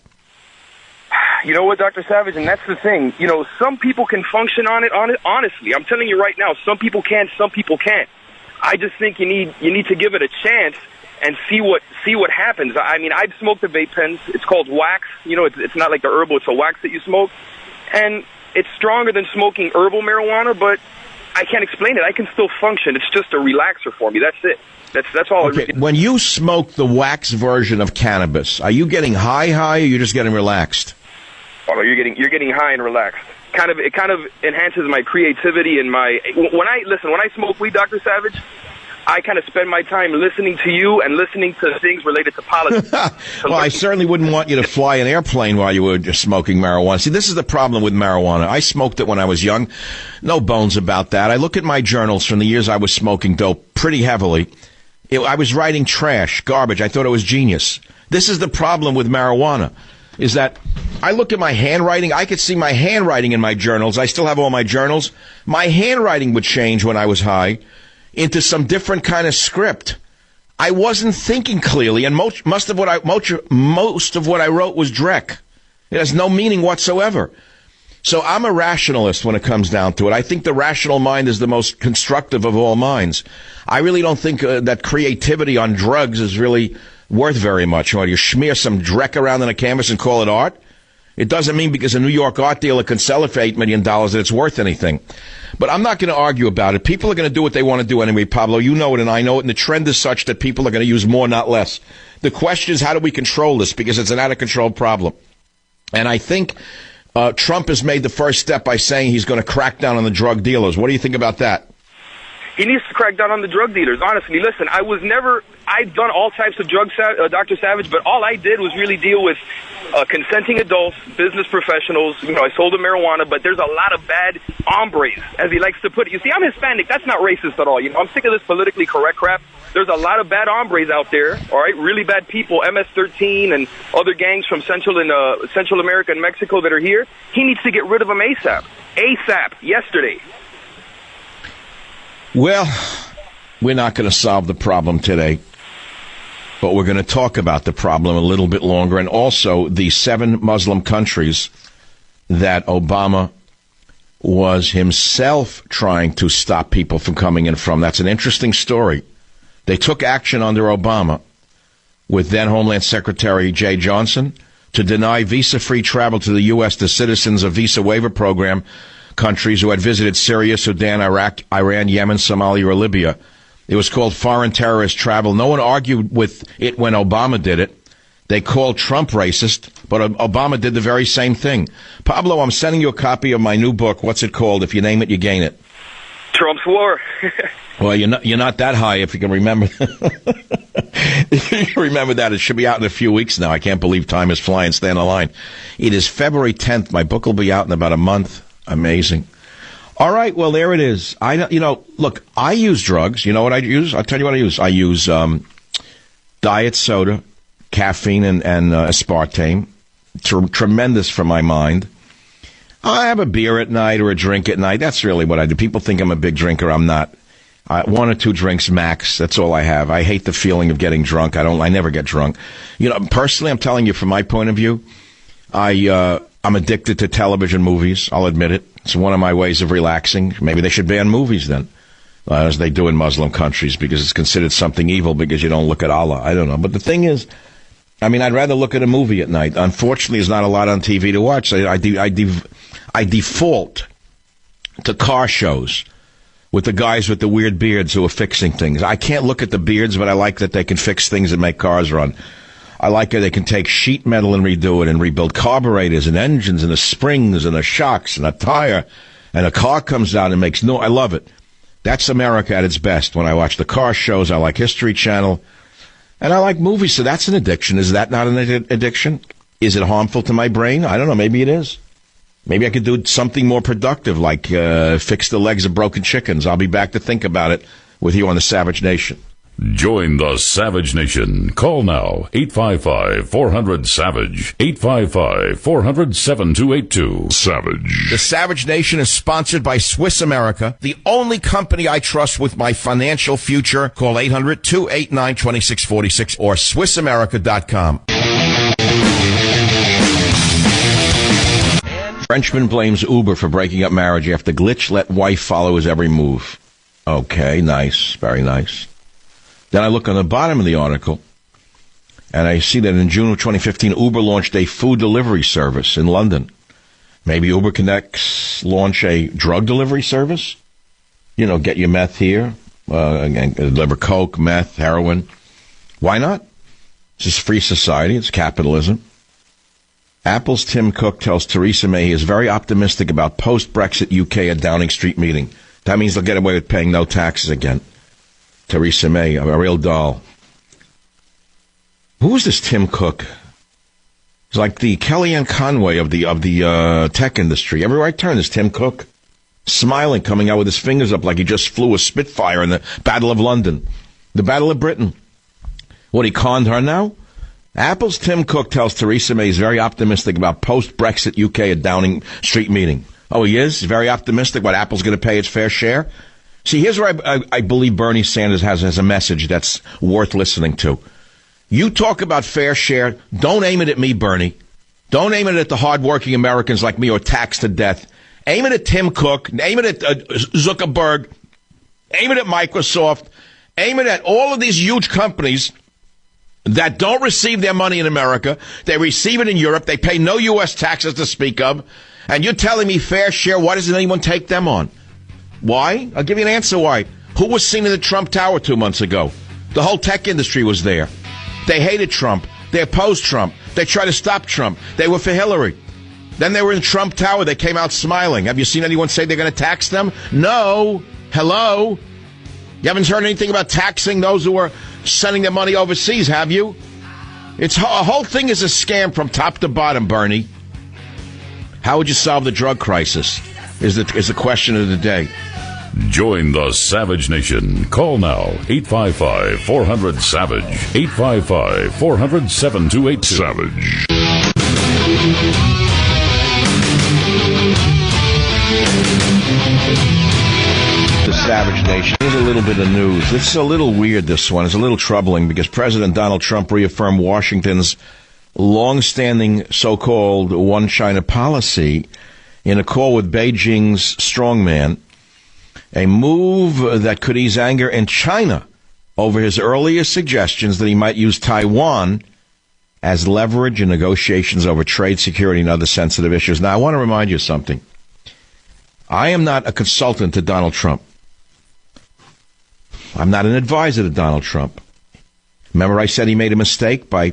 You know what, Dr. Savage, and that's the thing. You know, some people can function on it, honestly. I'm telling you right now, some people can, some people can't. I just think you need to give it a chance and see what happens. I mean, I've smoked the vape pens. It's called wax. You know, it's not like the herbal. It's a wax that you smoke, and it's stronger than smoking herbal marijuana. But I can't explain it. I can still function. It's just a relaxer for me. That's it. That's all. Okay. When you smoke the wax version of cannabis, are you getting high, or you're just getting relaxed? Oh, you're getting high and relaxed. It kind of enhances my creativity and when I smoke weed, Dr. Savage, I kind of spend my time listening to you and listening to things related to politics. Well, I certainly wouldn't want you to fly an airplane while you were just smoking marijuana. See, this is the problem with marijuana. I smoked it when I was young. No bones about that. I look at my journals from the years I was smoking dope pretty heavily. I was writing trash, garbage. I thought it was genius. This is the problem with marijuana, is that I look at my handwriting. I could see my handwriting in my journals. I still have all my journals. My handwriting would change when I was high into some different kind of script. I wasn't thinking clearly, and most of what I wrote was dreck. It has no meaning whatsoever. So I'm a rationalist when it comes down to it. I think the rational mind is the most constructive of all minds. I really don't think that creativity on drugs is really worth very much. Or you smear some dreck around on a canvas and call it art. It doesn't mean because a New York art dealer can sell it for $8 million that it's worth anything. But I'm not going to argue about it. People are going to do what they want to do anyway, Pablo. You know it and I know it, and the trend is such that people are going to use more, not less. The question is, how do we control this? Because it's an out-of-control problem. And I think Trump has made the first step by saying he's going to crack down on the drug dealers. What do you think about that? He needs to crack down on the drug dealers. Honestly, listen, I've done all types of drugs, Dr. Savage, but all I did was really deal with consenting adults, business professionals. I sold them marijuana, but there's a lot of bad hombres, as he likes to put it. You see, I'm Hispanic. That's not racist at all. I'm sick of this politically correct crap. There's a lot of bad hombres out there, all right, really bad people, MS-13 and other gangs from Central America and Mexico that are here. He needs to get rid of them ASAP. ASAP, yesterday. Well, we're not going to solve the problem today, but we're going to talk about the problem a little bit longer, and also the 7 Muslim countries that Obama was himself trying to stop people from coming in from. That's an interesting story. They took action under Obama with then Homeland Secretary Jay Johnson to deny visa-free travel to the U.S. to citizens of visa waiver program countries who had visited Syria, Sudan, Iraq, Iran, Yemen, Somalia, or Libya. It was called foreign terrorist travel. No one argued with it when Obama did it. They called Trump racist, but Obama did the very same thing. Pablo, I'm sending you a copy of my new book. What's it called? If you name it, you gain it. Trump's War. Well, you're not that high, if you can remember. You remember that. It should be out in a few weeks now. I can't believe time is flying. Stay on the line. It is February 10th. My book will be out in about a month. Amazing. All right, well, there it is. Look, I use drugs. You know what I use? I'll tell you what I use. I use diet soda, caffeine, and aspartame. Tremendous for my mind. I have a beer at night or a drink at night. That's really what I do. People think I'm a big drinker. I'm not. 1 or 2 drinks max. That's all I have. I hate the feeling of getting drunk. I never get drunk. Personally, I'm telling you from my point of view, I'm addicted to television movies. I'll admit it. It's one of my ways of relaxing. Maybe they should ban movies then, as they do in Muslim countries, because it's considered something evil because you don't look at Allah. I don't know. But the thing is, I'd rather look at a movie at night. Unfortunately, there's not a lot on TV to watch. I default to car shows with the guys with the weird beards who are fixing things. I can't look at the beards, but I like that they can fix things and make cars run. I like it. They can take sheet metal and redo it and rebuild carburetors and engines and the springs and the shocks and a tire, and a car comes out and makes I love it. That's America at its best. When I watch the car shows, I like History Channel, and I like movies. So that's an addiction. Is that not an addiction? Is it harmful to my brain? I don't know. Maybe it is. Maybe I could do something more productive, like fix the legs of broken chickens. I'll be back to think about it with you on the Savage Nation. Join the Savage Nation. Call now, 855-400-SAVAGE, 855-400-7282. Savage. The Savage Nation is sponsored by Swiss America, the only company I trust with my financial future. Call 800-289-2646 or SwissAmerica.com. Frenchman blames Uber for breaking up marriage after glitch let wife follow his every move. Okay, nice. Very nice. Then I look on the bottom of the article, and I see that in June of 2015, Uber launched a food delivery service in London. Maybe Uber Connects launch a drug delivery service? Get your meth here, deliver coke, meth, heroin. Why not? This is free society. It's capitalism. Apple's Tim Cook tells Theresa May he is very optimistic about post-Brexit UK at Downing Street meeting. That means they'll get away with paying no taxes again. Theresa May, a real doll. Who is this Tim Cook? He's like the Kellyanne Conway of the tech industry. Everywhere I turn, there's Tim Cook, smiling, coming out with his fingers up like he just flew a Spitfire in the Battle of London. The Battle of Britain. What, he conned her now? Apple's Tim Cook tells Theresa May he's very optimistic about post-Brexit UK at Downing Street meeting. Oh, he is? He's very optimistic about Apple's going to pay its fair share? See, here's where I believe Bernie Sanders has a message that's worth listening to. You talk about fair share, don't aim it at me, Bernie. Don't aim it at the hardworking Americans like me or taxed to death. Aim it at Tim Cook. Aim it at Zuckerberg. Aim it at Microsoft. Aim it at all of these huge companies that don't receive their money in America. They receive it in Europe. They pay no U.S. taxes to speak of. And you're telling me fair share, why doesn't anyone take them on? Why? I'll give you an answer why. Who was seen in the Trump Tower 2 months ago? The whole tech industry was there. They hated Trump. They opposed Trump. They tried to stop Trump. They were for Hillary. Then they were in Trump Tower. They came out smiling. Have you seen anyone say they're going to tax them? No. Hello? You haven't heard anything about taxing those who are sending their money overseas, have you? A whole thing is a scam from top to bottom, Bernie. How would you solve the drug crisis is the question of the day. Join the Savage Nation. Call now, 855-400-SAVAGE. 855-400-7282. Savage. The Savage Nation. Here's a little bit of news. It's a little weird, this one. It's a little troubling because President Donald Trump reaffirmed Washington's long-standing so-called one China policy in a call with Beijing's strongman, a move that could ease anger in China over his earlier suggestions that he might use Taiwan as leverage in negotiations over trade, security, and other sensitive issues. Now, I want to remind you something. I am not a consultant to Donald Trump. I'm not an advisor to Donald Trump. Remember I said he made a mistake by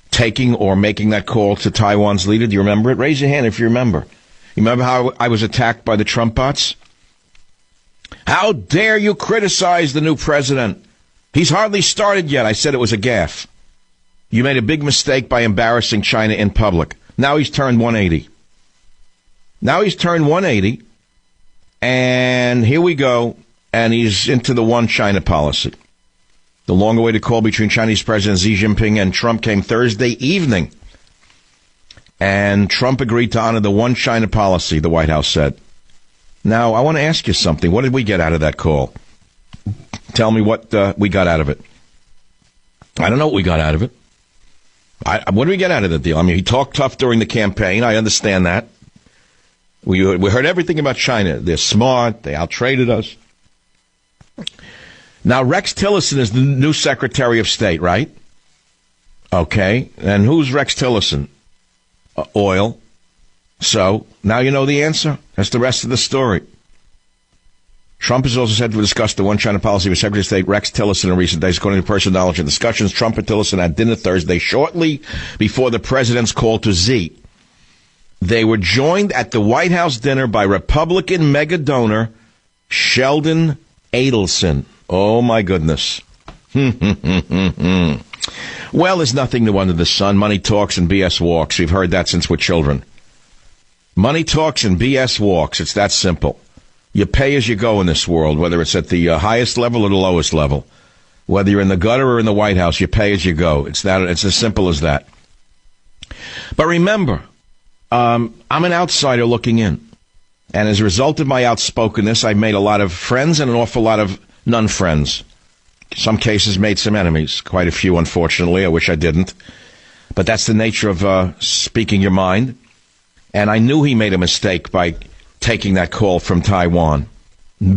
taking or making that call to Taiwan's leader? Do you remember it? Raise your hand if you remember. You remember how I was attacked by the Trump bots? How dare you criticize the new president? He's hardly started yet. I said it was a gaffe. You made a big mistake by embarrassing China in public. Now he's turned 180. And here we go. And he's into the one China policy. The long-awaited call between Chinese President Xi Jinping and Trump came Thursday evening. And Trump agreed to honor the one China policy, the White House said. Now, I want to ask you something. What did we get out of that call? Tell me what we got out of it. I don't know what we got out of it. What did we get out of the deal? I mean, he talked tough during the campaign. I understand that. We heard everything about China. They're smart. They out-traded us. Now, Rex Tillerson is the new Secretary of State, right? Okay. And who's Rex Tillerson? Oil. So, now you know the answer. That's the rest of the story. Trump is also said to discuss the one China policy with Secretary of State Rex Tillerson in recent days. According to personal knowledge and discussions, Trump and Tillerson had dinner Thursday shortly before the president's call to Xi. They were joined at the White House dinner by Republican mega donor Sheldon Adelson. Oh, my goodness. Well, there's nothing new under the sun. Money talks and BS walks. We've heard that since we're children. Money talks and BS walks. It's that simple. You pay as you go in this world, whether it's at the highest level or the lowest level. Whether you're in the gutter or in the White House, you pay as you go. It's as simple as that. But remember, I'm an outsider looking in. And as a result of my outspokenness, I've made a lot of friends and an awful lot of non-friends. Some cases made some enemies. Quite a few, unfortunately. I wish I didn't. But that's the nature of speaking your mind. And I knew he made a mistake by taking that call from Taiwan.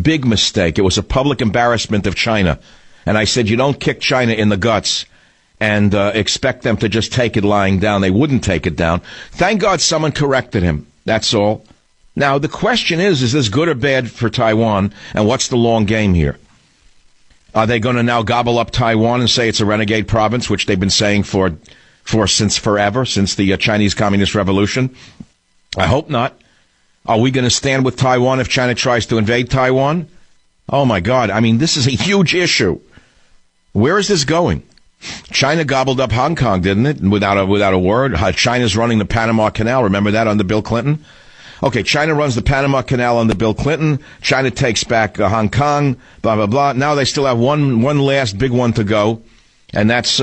Big mistake. It was a public embarrassment of China. And I said, you don't kick China in the guts and expect them to just take it lying down. They wouldn't take it down. Thank God someone corrected him. That's all. Now, the question is this good or bad for Taiwan? And what's the long game here? Are they going to now gobble up Taiwan and say it's a renegade province, which they've been saying for since forever, since the Chinese Communist Revolution? I hope not. Are we going to stand with Taiwan if China tries to invade Taiwan? Oh, my God. I mean, this is a huge issue. Where is this going? China gobbled up Hong Kong, didn't it? Without a word. China's running the Panama Canal. Remember that under Bill Clinton? Okay, China runs the Panama Canal under Bill Clinton. China takes back Hong Kong, blah, blah, blah. Now they still have one last big one to go, and that's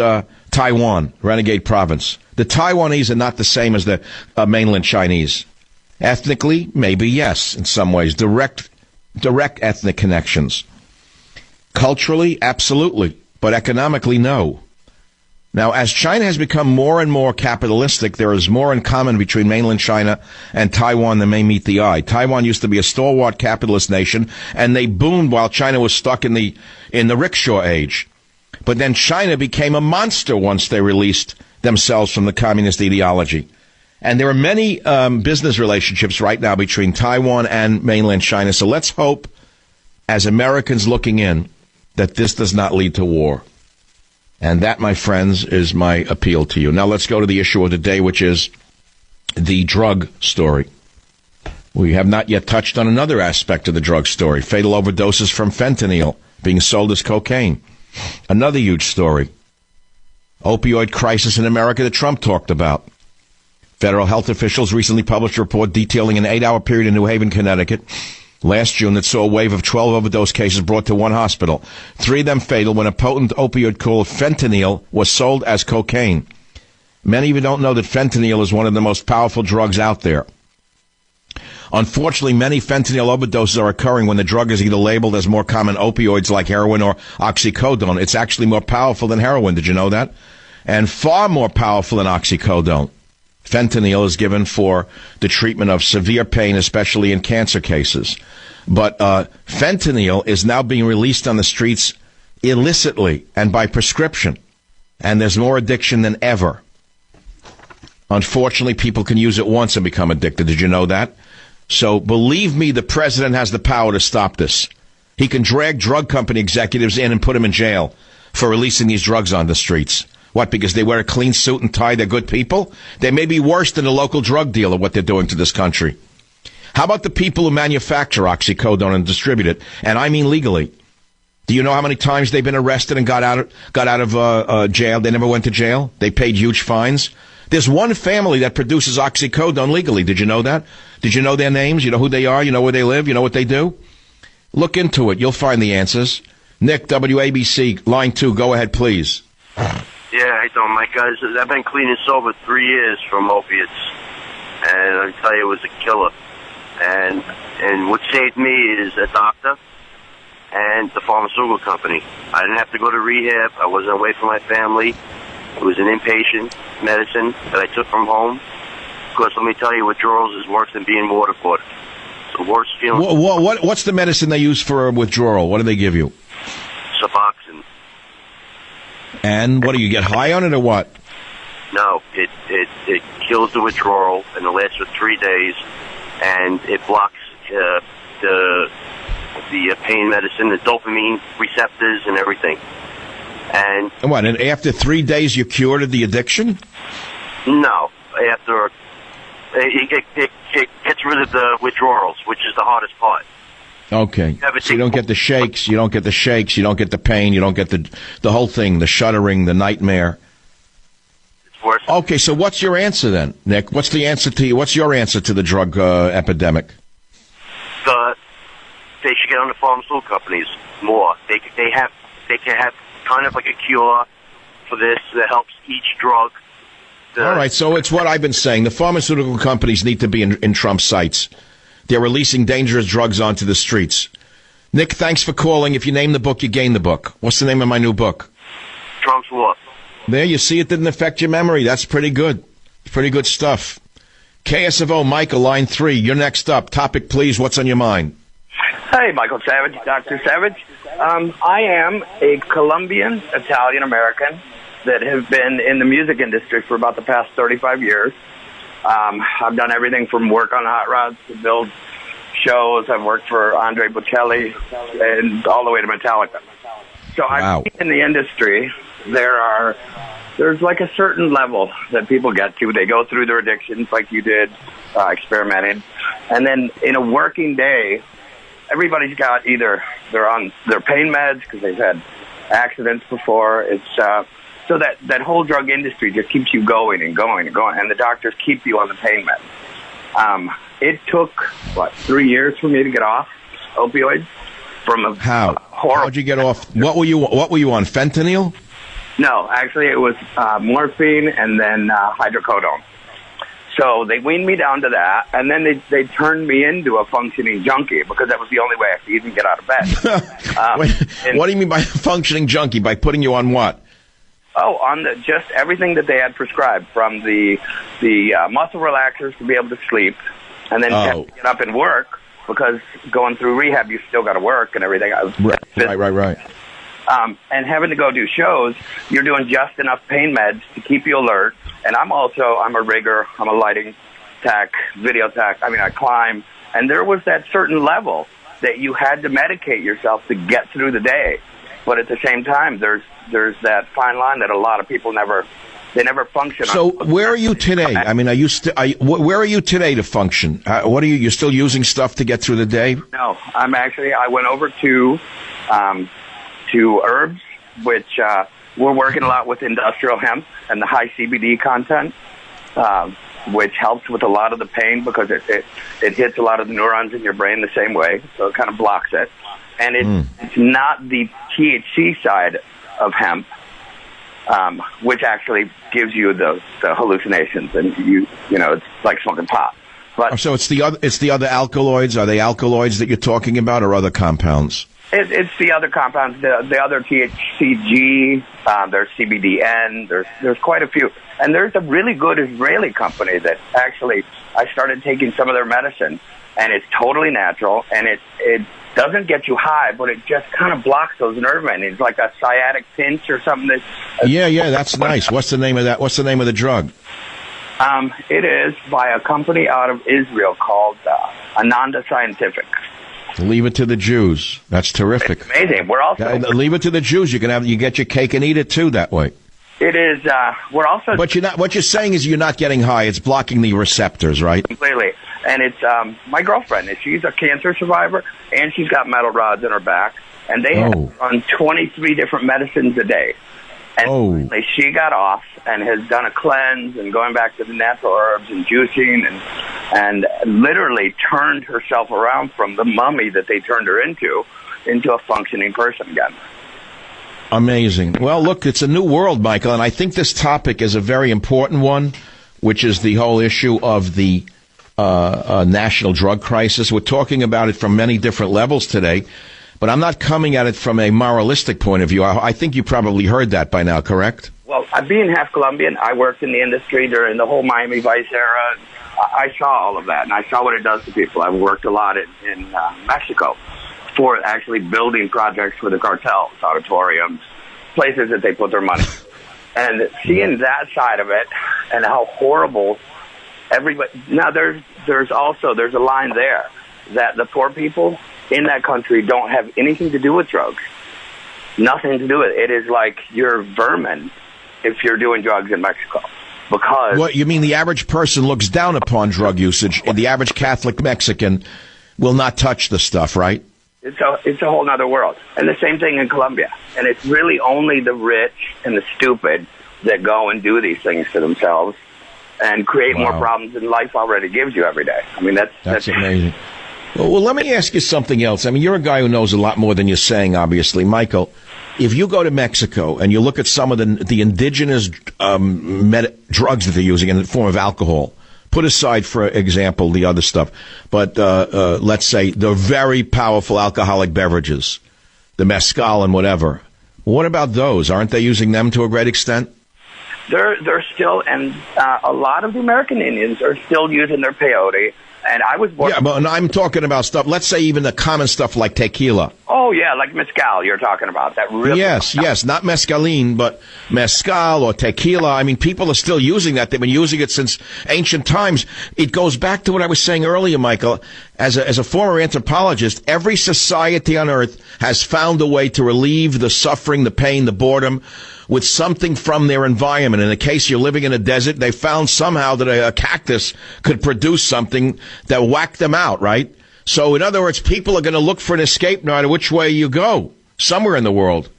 Taiwan, renegade province. The Taiwanese are not the same as the mainland Chinese. Ethnically, maybe yes, in some ways. Direct ethnic connections. Culturally, absolutely. But economically, no. Now, as China has become more and more capitalistic, there is more in common between mainland China and Taiwan than may meet the eye. Taiwan used to be a stalwart capitalist nation, and they boomed while China was stuck in the rickshaw age. But then China became a monster once they released themselves from the communist ideology. And there are many business relationships right now between Taiwan and mainland China. So let's hope, as Americans looking in, that this does not lead to war. And that, my friends, is my appeal to you. Now let's go to the issue of the day, which is the drug story. We have not yet touched on another aspect of the drug story, fatal overdoses from fentanyl being sold as cocaine. Another huge story. Opioid crisis in America that Trump talked about. Federal health officials recently published a report detailing an 8-hour period in New Haven, Connecticut, last June that saw a wave of 12 overdose cases brought to one hospital. 3 of them fatal when a potent opioid called fentanyl was sold as cocaine. Many of you don't know that fentanyl is one of the most powerful drugs out there. Unfortunately, many fentanyl overdoses are occurring when the drug is either labeled as more common opioids like heroin or oxycodone. It's actually more powerful than heroin. Did you know that? And far more powerful than oxycodone. Fentanyl is given for the treatment of severe pain, especially in cancer cases. But fentanyl is now being released on the streets illicitly and by prescription. And there's more addiction than ever. Unfortunately, people can use it once and become addicted. Did you know that? So believe me, the president has the power to stop this. He can drag drug company executives in and put them in jail for releasing these drugs on the streets. What, because they wear a clean suit and tie, they're good people? They may be worse than a local drug dealer, what they're doing to this country. How about the people who manufacture oxycodone and distribute it? And I mean legally. Do you know how many times they've been arrested and got out of jail? They never went to jail. They paid huge fines. There's one family that produces oxycodone legally. Did you know that? Did you know their names? You know who they are? You know where they live? You know what they do? Look into it. You'll find the answers. Nick, WABC, line 2. Go ahead, please. Yeah, how you doing, Mike? Guys, I've been clean and sober 3 years from opiates, and I tell you, it was a killer. And what saved me is a doctor and the pharmaceutical company. I didn't have to go to rehab. I wasn't away from my family. It was an inpatient medicine that I took from home. Of course, let me tell you, withdrawals is worse than being waterboarded. It's the worst feeling. What's the medicine they use for withdrawal? What do they give you? Suboxone. And what do you get high on it or what? No, it kills the withdrawal and it lasts for 3 days, and it blocks the pain medicine, the dopamine receptors, and everything. And what? And after 3 days, you cured of the addiction? No, after it gets rid of the withdrawals, which is the hardest part. Okay. So you don't get the shakes, you don't get the pain, you don't get the whole thing, the shuddering, the nightmare. It's worse. Okay, so what's your answer then, Nick? What's your answer to the drug epidemic? They should get on the pharmaceutical companies more. They can have kind of like a cure for this that helps each drug. All right, so it's what I've been saying. The pharmaceutical companies need to be in Trump's sights. They're releasing dangerous drugs onto the streets. Nick, thanks for calling. If you name the book, you gain the book. What's the name of my new book? Trump's Law. There, you see, it didn't affect your memory. That's pretty good. Pretty good stuff. KSFO, Michael, line 3. You're next up. Topic, please. What's on your mind? Hey, Michael Savage, Dr. Savage. I am a Colombian Italian-American that have been in the music industry for about the past 35 years. I've done everything from work on hot rods to build shows. I've worked for Andre Bocelli and all the way to Metallica. So I've been in the industry. There's like a certain level that people get to. They go through their addictions like you did, experimenting. And then in a working day, everybody's got either they're on their pain meds because they've had accidents before. So that whole drug industry just keeps you going and going and going, and the doctors keep you on the pain meds. it took, 3 years for me to get off opioids from a How? horrible... How'd you get off? What were you on, fentanyl? No, actually it was morphine and then hydrocodone. So they weaned me down to that, and then they turned me into a functioning junkie because that was the only way I could even get out of bed. Wait, what do you mean by functioning junkie? By putting you on what? Oh, on just everything that they had prescribed, from the muscle relaxers to be able to sleep, and then have to get up and work because going through rehab, you still got to work and everything. Right. And having to go do shows, you're doing just enough pain meds to keep you alert. And I'm a rigger. I'm a lighting tech, video tech. I mean, I climb. And there was that certain level that you had to medicate yourself to get through the day. But at the same time, there's that fine line that a lot of people never function. So where are you today? I mean, where are you today to function? What are you? You're still using stuff to get through the day? No, I went over to herbs, which we're working a lot with industrial hemp and the high CBD content, which helps with a lot of the pain because it hits a lot of the neurons in your brain the same way, so it kind of blocks it. And it's not the THC side of hemp, which actually gives you the hallucinations, and you know it's like smoking pot. But so it's the other alkaloids. Are they alkaloids that you're talking about, or other compounds? It's the other compounds, the other THCG. There's CBDN. There's quite a few, and there's a really good Israeli company that actually I started taking some of their medicine, and it's totally natural, and it doesn't get you high, but it just kind of blocks those nerve endings, like a sciatic pinch or something. Yeah, that's nice. What's the name of that? What's the name of the drug? It is by a company out of Israel called Ananda Scientific. Leave it to the Jews. That's terrific. It's amazing. We're also leave it to the Jews. You get your cake and eat it too that way. It is. We're also. But you're not. What you're saying is you're not getting high. It's blocking the receptors, right? Completely. And it's my girlfriend. She's a cancer survivor, and she's got metal rods in her back, and they have on 23 different medicines a day. And finally she got off and has done a cleanse and going back to the natural herbs and juicing and literally turned herself around from the mummy that they turned her into a functioning person again. Amazing. Well, look, it's a new world, Michael, and I think this topic is a very important one, which is the whole issue of the national drug crisis. We're talking about it from many different levels today, but I'm not coming at it from a moralistic point of view. I think you probably heard that by now, correct? Well, being half Colombian, I worked in the industry during the whole Miami Vice era. I saw all of that, and I saw what it does to people. I've worked a lot in Mexico for actually building projects for the cartels, auditoriums, places that they put their money. And seeing that side of it and how horrible everybody... Now, there's a line there that the poor people in that country don't have anything to do with drugs. Nothing to do with it. It is like you're vermin if you're doing drugs in Mexico. Because... What, you mean the average person looks down upon drug usage, and the average Catholic Mexican will not touch the stuff, right? It's a whole other world. And the same thing in Colombia. And it's really only the rich and the stupid that go and do these things to themselves and create more problems than life already gives you every day. I mean, that's amazing. Well, let me ask you something else. I mean, you're a guy who knows a lot more than you're saying, obviously. Michael, if you go to Mexico and you look at some of the indigenous drugs that they're using in the form of alcohol, put aside, for example, the other stuff, but let's say the very powerful alcoholic beverages, the mezcal and whatever. What about those? Aren't they using them to a great extent? They're still, and a lot of the American Indians are still using their peyote. And I was born... Yeah, but I'm talking about stuff, let's say even the common stuff like tequila. Oh, yeah, like mezcal you're talking about. That really... Yes, not mescaline, but mezcal or tequila. I mean, people are still using that. They've been using it since ancient times. It goes back to what I was saying earlier, Michael. As a former anthropologist, every society on earth has found a way to relieve the suffering, the pain, the boredom with something from their environment. In the case you're living in a desert, they found somehow that a cactus could produce something that whacked them out, right? So in other words, people are going to look for an escape no matter which way you go, somewhere in the world.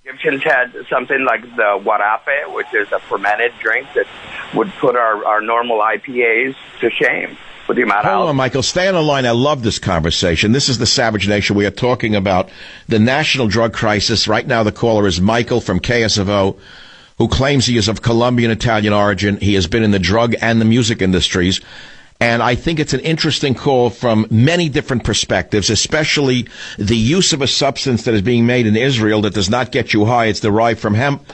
Egyptians had something like the warape, which is a fermented drink that would put our normal IPAs to shame. with the amount Hold out. on, Michael. Stay on the line. I love this conversation. This is the Savage Nation. We are talking about the national drug crisis. Right now, the caller is Michael from KSFO, who claims he is of Colombian Italian origin. He has been in the drug and the music industries. And I think it's an interesting call from many different perspectives, especially the use of a substance that is being made in Israel that does not get you high. It's derived from hemp,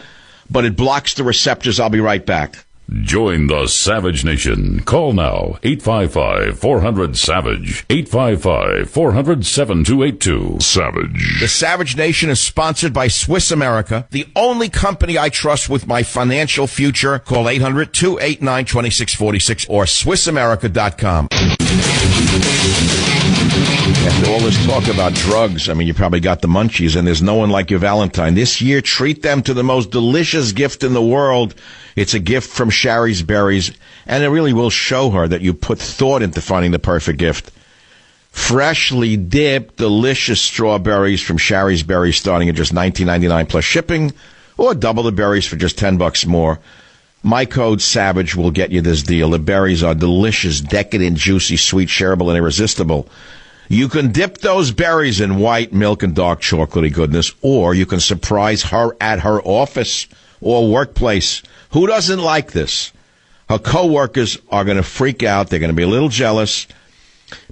but it blocks the receptors. I'll be right back. Join the Savage Nation. Call now, 855-400-SAVAGE, 855-400-7282. Savage. The Savage Nation is sponsored by Swiss America, the only company I trust with my financial future. Call 800-289-2646 or SwissAmerica.com. After all this talk about drugs, I mean, you probably got the munchies, and there's no one like your Valentine. This year, treat them to the most delicious gift in the world. It's a gift from Shari's Berries, and it really will show her that you put thought into finding the perfect gift. Freshly dipped, delicious strawberries from Shari's Berries starting at just $19.99 plus shipping, or double the berries for just $10 more. My code SAVAGE will get you this deal. The berries are delicious, decadent, juicy, sweet, shareable, and irresistible. You can dip those berries in white milk and dark chocolatey goodness, or you can surprise her at her office or workplace. Who doesn't like this? Her coworkers are going to freak out. They're going to be a little jealous.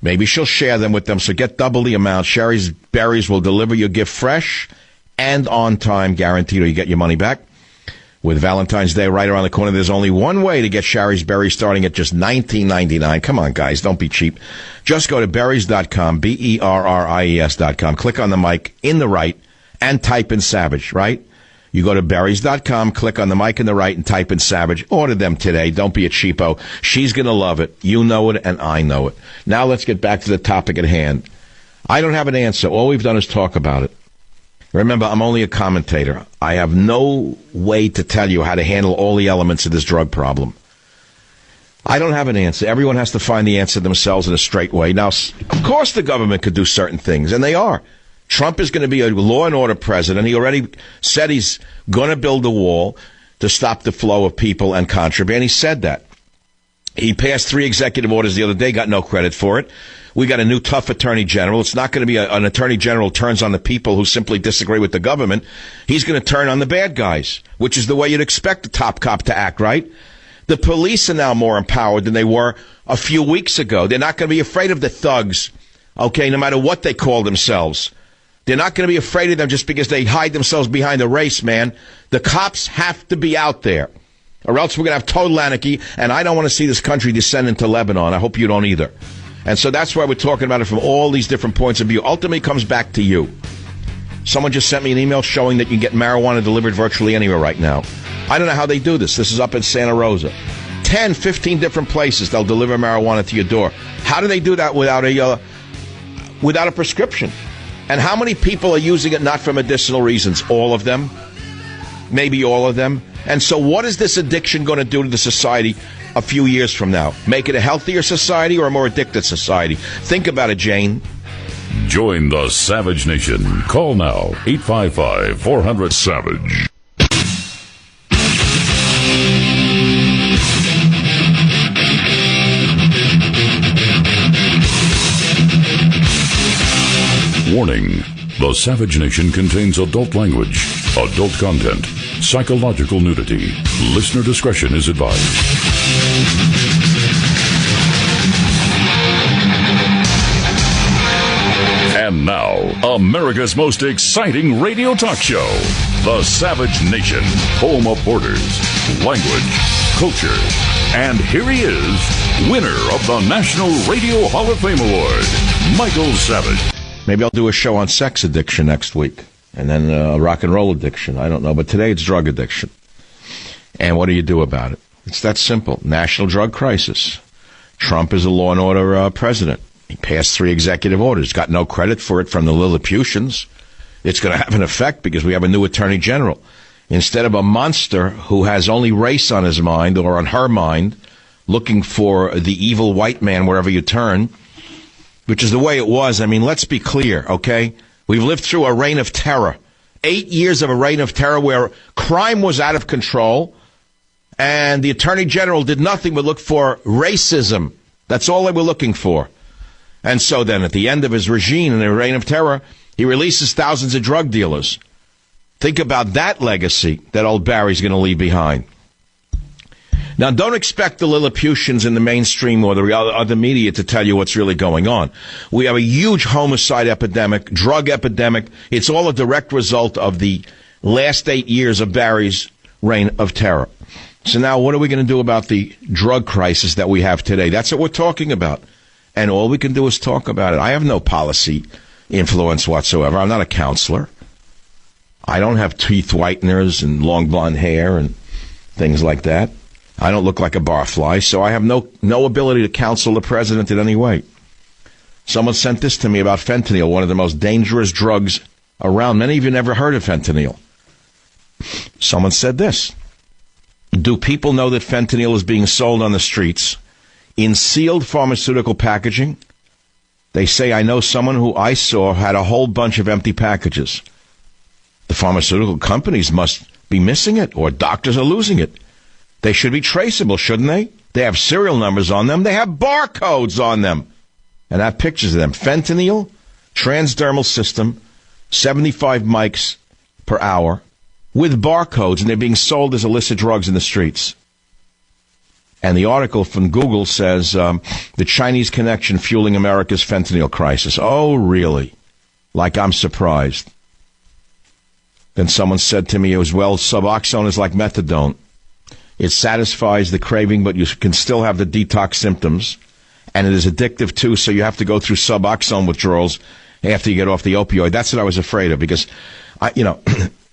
Maybe she'll share them with them, so get double the amount. Shari's Berries will deliver your gift fresh and on time, guaranteed, or you get your money back. With Valentine's Day right around the corner, there's only one way to get Shari's Berries starting at just $19.99. Come on, guys, don't be cheap. Just go to berries.com, berries.com. Click on the mic in the right and type in Savage, right? You go to berries.com, click on the mic in the right and type in Savage. Order them today. Don't be a cheapo. She's going to love it. You know it and I know it. Now let's get back to the topic at hand. I don't have an answer. All we've done is talk about it. Remember, I'm only a commentator. I have no way to tell you how to handle all the elements of this drug problem. I don't have an answer. Everyone has to find the answer themselves in a straight way. Now, of course the government could do certain things, and they are. Trump is going to be a law and order president. He already said he's going to build a wall to stop the flow of people and contraband. He said that. He passed 3 executive orders the other day, got no credit for it. We got a new tough attorney general. It's not going to be an attorney general turns on the people who simply disagree with the government. He's going to turn on the bad guys, which is the way you'd expect a top cop to act, right? The police are now more empowered than they were a few weeks ago. They're not going to be afraid of the thugs, okay, no matter what they call themselves. They're not going to be afraid of them just because they hide themselves behind a race, man. The cops have to be out there, or else we're going to have total anarchy, and I don't want to see this country descend into Lebanon. I hope you don't either. And so that's why we're talking about it from all these different points of view. Ultimately, it comes back to you. Someone just sent me an email showing that you can get marijuana delivered virtually anywhere right now. I don't know how they do this. This is up in Santa Rosa. 10, 15 different places they'll deliver marijuana to your door. How do they do that without a prescription? And how many people are using it not for medicinal reasons? All of them? Maybe all of them? And so what is this addiction going to do to the society a few years from now? Make it a healthier society or a more addicted society? Think about it, Jane. Join the Savage Nation. Call now, 855-400-SAVAGE. Warning. The Savage Nation contains adult language, adult content, psychological nudity. Listener discretion is advised. And now, America's most exciting radio talk show, The Savage Nation, home of borders, language, culture. And here he is, winner of the National Radio Hall of Fame Award, Michael Savage. Maybe I'll do a show on sex addiction next week, and then rock and roll addiction. I don't know, but today it's drug addiction. And what do you do about it? It's that simple. National drug crisis. Trump is a law and order president. He passed 3 executive orders. Got no credit for it from the Lilliputians. It's going to have an effect because we have a new attorney general. Instead of a monster who has only race on his mind or on her mind, looking for the evil white man wherever you turn, which is the way it was. I mean, let's be clear, okay? We've lived through a reign of terror. 8 years of a reign of terror where crime was out of control, and the Attorney General did nothing but look for racism That's all they were looking for. And so then at the end of his regime and the reign of terror, he releases thousands of drug dealers. Think about that legacy that old Barry's going to leave behind. Now, don't expect the Lilliputians in the mainstream or the other media to tell you what's really going on. We have a huge homicide epidemic, drug epidemic. It's all a direct result of the last 8 years of Barry's reign of terror. So now what are we going to do about the drug crisis that we have today? That's what we're talking about. And all we can do is talk about it. I have no policy influence whatsoever. I'm not a counselor. I don't have teeth whiteners and long blonde hair and things like that. I don't look like a barfly, so I have no ability to counsel the president in any way. Someone sent this to me about fentanyl, one of the most dangerous drugs around. Many of you never heard of fentanyl. Someone said this. Do people know that fentanyl is being sold on the streets in sealed pharmaceutical packaging? They say, I know someone who I saw had a whole bunch of empty packages. The pharmaceutical companies must be missing it, or doctors are losing it. They should be traceable, shouldn't they? They have serial numbers on them. They have barcodes on them. And I have pictures of them. Fentanyl, transdermal system, 75 mics per hour, with barcodes, and they're being sold as illicit drugs in the streets. And the article from Google says, the Chinese connection fueling America's fentanyl crisis. Oh, really? Like I'm surprised. Then someone said to me as well, Suboxone is like methadone. It satisfies the craving, but you can still have the detox symptoms. And it is addictive, too, so you have to go through Suboxone withdrawals after you get off the opioid. That's what I was afraid of, because,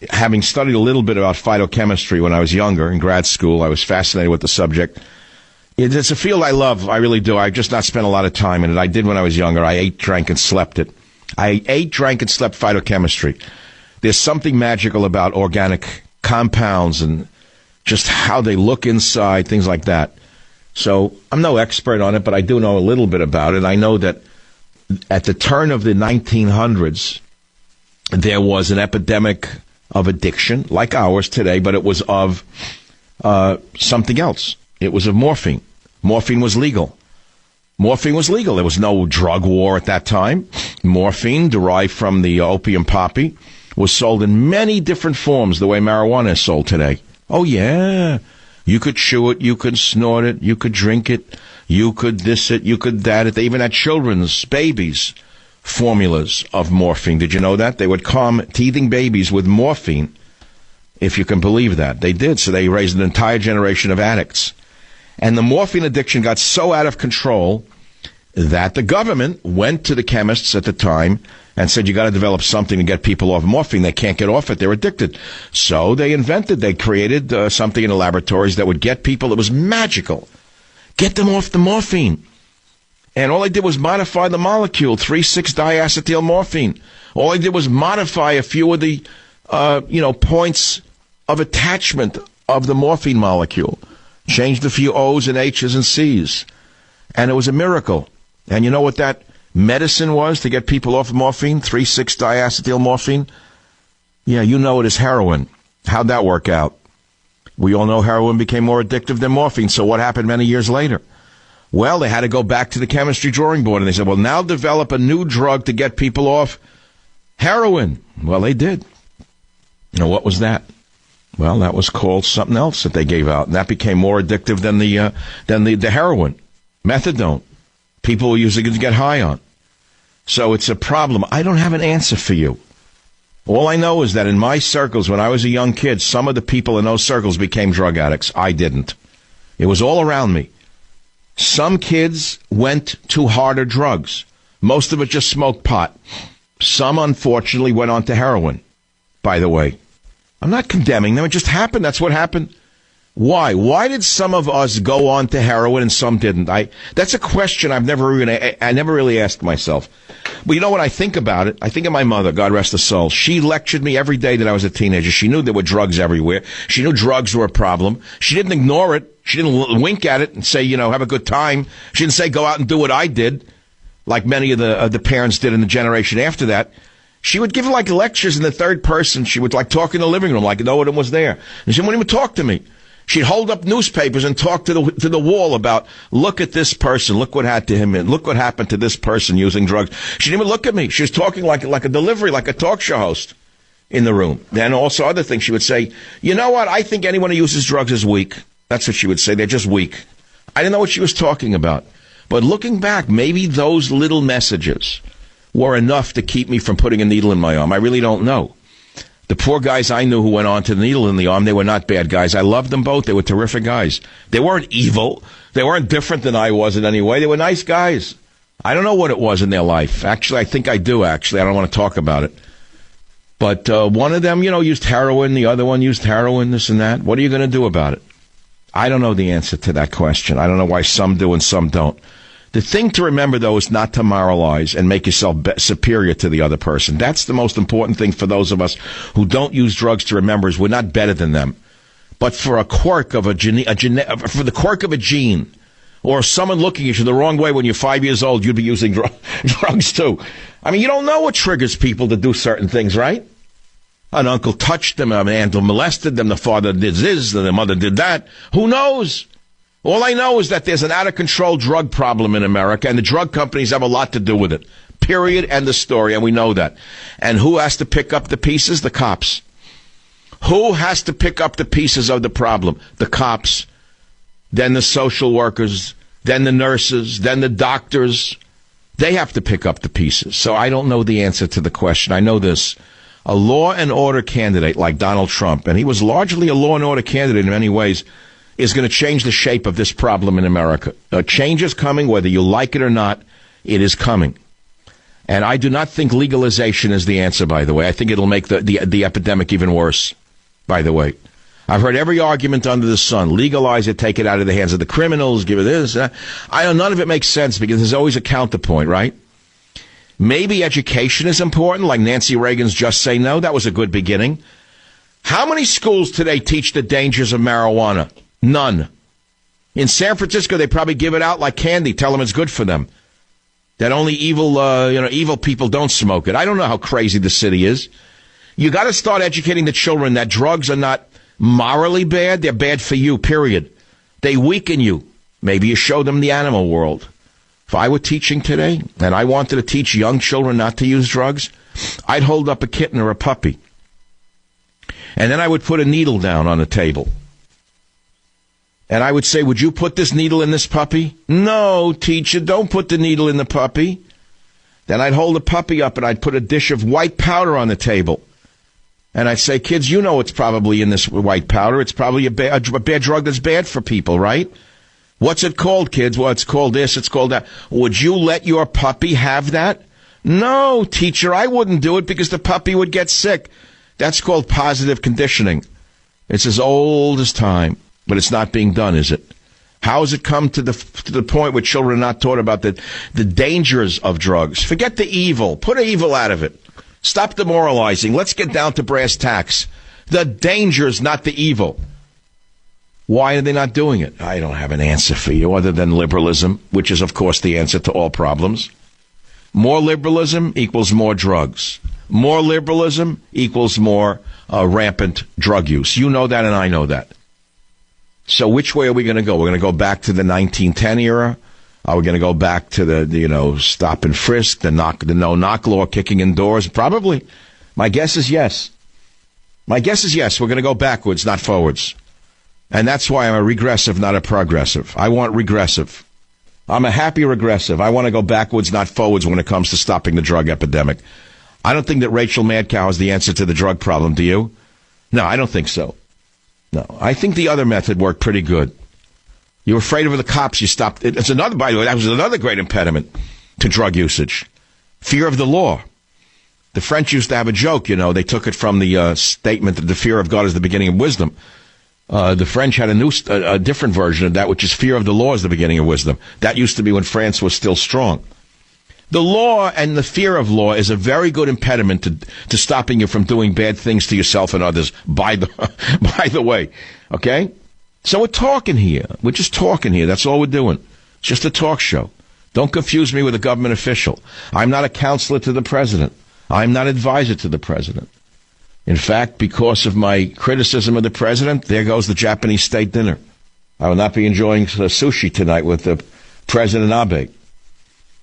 having studied a little bit about phytochemistry when I was younger in grad school, I was fascinated with the subject. It's a field I love. I really do. I've just not spent a lot of time in it. I did when I was younger. I ate, drank, and slept it. I ate, drank, and slept phytochemistry. There's something magical about organic compounds and just how they look inside, things like that. So I'm no expert on it, but I do know a little bit about it. I know that at the turn of the 1900s, there was an epidemic of addiction, like ours today, but it was of something else. It was of morphine. Morphine was legal. Morphine was legal. There was no drug war at that time. Morphine, derived from the opium poppy, was sold in many different forms, the way marijuana is sold today. Oh, yeah. You could chew it, you could snort it, you could drink it, you could this it, you could that it. They even had children's, babies, formulas of morphine. Did you know that? They would calm teething babies with morphine, if you can believe that. They did, so they raised an entire generation of addicts. And the morphine addiction got so out of control that the government went to the chemists at the time and said, you got to develop something to get people off morphine. They can't get off it. They're addicted. So they created something in the laboratories that would get people. It was magical. Get them off the morphine. And all they did was modify the molecule, 3,6-diacetyl morphine. All they did was modify a few of the, points of attachment of the morphine molecule. Changed a few O's and H's and C's. And it was a miracle. And you know what that medicine was to get people off morphine? 3,6-diacetyl morphine? Yeah, you know it as heroin. How'd that work out? We all know heroin became more addictive than morphine. So what happened many years later? Well, they had to go back to the chemistry drawing board, and they said, well, now develop a new drug to get people off heroin. Well, they did. Now, what was that? Well, that was called something else that they gave out, and that became more addictive than the heroin, methadone. People were using it to get high on. So it's a problem. I don't have an answer for you. All I know is that in my circles, when I was a young kid, some of the people in those circles became drug addicts. I didn't. It was all around me. Some kids went to harder drugs. Most of it just smoked pot. Some, unfortunately, went on to heroin, by the way. I'm not condemning them. It just happened. That's what happened. Why? Why did some of us go on to heroin and some didn't? That's a question I never really asked myself. But you know what? I think about it. I think of my mother, God rest her soul. She lectured me every day that I was a teenager. She knew there were drugs everywhere. She knew drugs were a problem. She didn't ignore it. She didn't wink at it and say, have a good time. She didn't say, go out and do what I did, like many of the parents did in the generation after that. She would give lectures in the third person. She would talk in the living room like no one was there. And she wouldn't even talk to me. She'd hold up newspapers and talk to the wall about, look at this person, look what happened to him, and look what happened to this person using drugs. She didn't even look at me. She was talking like a delivery, like a talk show host in the room. Then also other things she would say, you know what, I think anyone who uses drugs is weak. That's what she would say. They're just weak. I didn't know what she was talking about. But looking back, maybe those little messages were enough to keep me from putting a needle in my arm. I really don't know. The poor guys I knew who went on to the needle in the arm, they were not bad guys. I loved them both. They were terrific guys. They weren't evil. They weren't different than I was in any way. They were nice guys. I don't know what it was in their life. Actually, I think I do, actually. I don't want to talk about it. But one of them, used heroin. The other one used heroin, this and that. What are you going to do about it? I don't know the answer to that question. I don't know why some do and some don't. The thing to remember, though, is not to moralize and make yourself superior to the other person. That's the most important thing for those of us who don't use drugs to remember is we're not better than them. But for a quirk of for the quirk of a gene, or someone looking at you the wrong way when you're 5 years old, you'd be using drugs too. I mean, you don't know what triggers people to do certain things, right? An uncle touched them, an aunt molested them, the father did this, the mother did that. Who knows? All I know is that there's an out-of-control drug problem in America, and the drug companies have a lot to do with it. Period. End of story, and we know that. And who has to pick up the pieces? The cops. Who has to pick up the pieces of the problem? The cops. Then the social workers. Then the nurses. Then the doctors. They have to pick up the pieces. So I don't know the answer to the question. I know this. A law and order candidate like Donald Trump, and he was largely a law and order candidate in many ways, is going to change the shape of this problem in America. A change is coming, whether you like it or not, it is coming. And I do not think legalization is the answer, by the way. I think it'll make the epidemic even worse, by the way. I've heard every argument under the sun. Legalize it, take it out of the hands of the criminals, give it this. None of it makes sense because there's always a counterpoint, right? Maybe education is important, like Nancy Reagan's Just Say No. That was a good beginning. How many schools today teach the dangers of marijuana? None. In San Francisco, they probably give it out like candy, tell them it's good for them. That only evil people don't smoke it. I don't know how crazy the city is. You got to start educating the children that drugs are not morally bad. They're bad for you, period. They weaken you. Maybe you show them the animal world. If I were teaching today and I wanted to teach young children not to use drugs, I'd hold up a kitten or a puppy. And then I would put a needle down on the table. And I would say, would you put this needle in this puppy? No, teacher, don't put the needle in the puppy. Then I'd hold the puppy up and I'd put a dish of white powder on the table. And I'd say, kids, you know it's probably in this white powder. It's probably a bad drug that's bad for people, right? What's it called, kids? Well, it's called this, it's called that. Would you let your puppy have that? No, teacher, I wouldn't do it because the puppy would get sick. That's called positive conditioning. It's as old as time. But it's not being done, is it? How has it come to the point where children are not taught about the dangers of drugs? Forget the evil. Put evil out of it. Stop demoralizing. Let's get down to brass tacks. The dangers, not the evil. Why are they not doing it? I don't have an answer for you other than liberalism, which is, of course, the answer to all problems. More liberalism equals more drugs. More liberalism equals more rampant drug use. You know that and I know that. So which way are we going to go? We're going to go back to the 1910 era? Are we going to go back to the stop and frisk, the no-knock law, kicking indoors? Probably. My guess is yes. We're going to go backwards, not forwards. And that's why I'm a regressive, not a progressive. I want regressive. I'm a happy regressive. I want to go backwards, not forwards when it comes to stopping the drug epidemic. I don't think that Rachel Madcow is the answer to the drug problem, do you? No, I don't think so. No, I think the other method worked pretty good. You were afraid of the cops, you stopped. It's another, by the way, that was another great impediment to drug usage. Fear of the law. The French used to have a joke, they took it from the statement that the fear of God is the beginning of wisdom. The French had a different version of that, which is fear of the law is the beginning of wisdom. That used to be when France was still strong. The law and the fear of law is a very good impediment to stopping you from doing bad things to yourself and others, by the way. Okay? So we're talking here. We're just talking here. That's all we're doing. It's just a talk show. Don't confuse me with a government official. I'm not a counselor to the president. I'm not advisor to the president. In fact, because of my criticism of the president, there goes the Japanese state dinner. I will not be enjoying sushi tonight with President Abe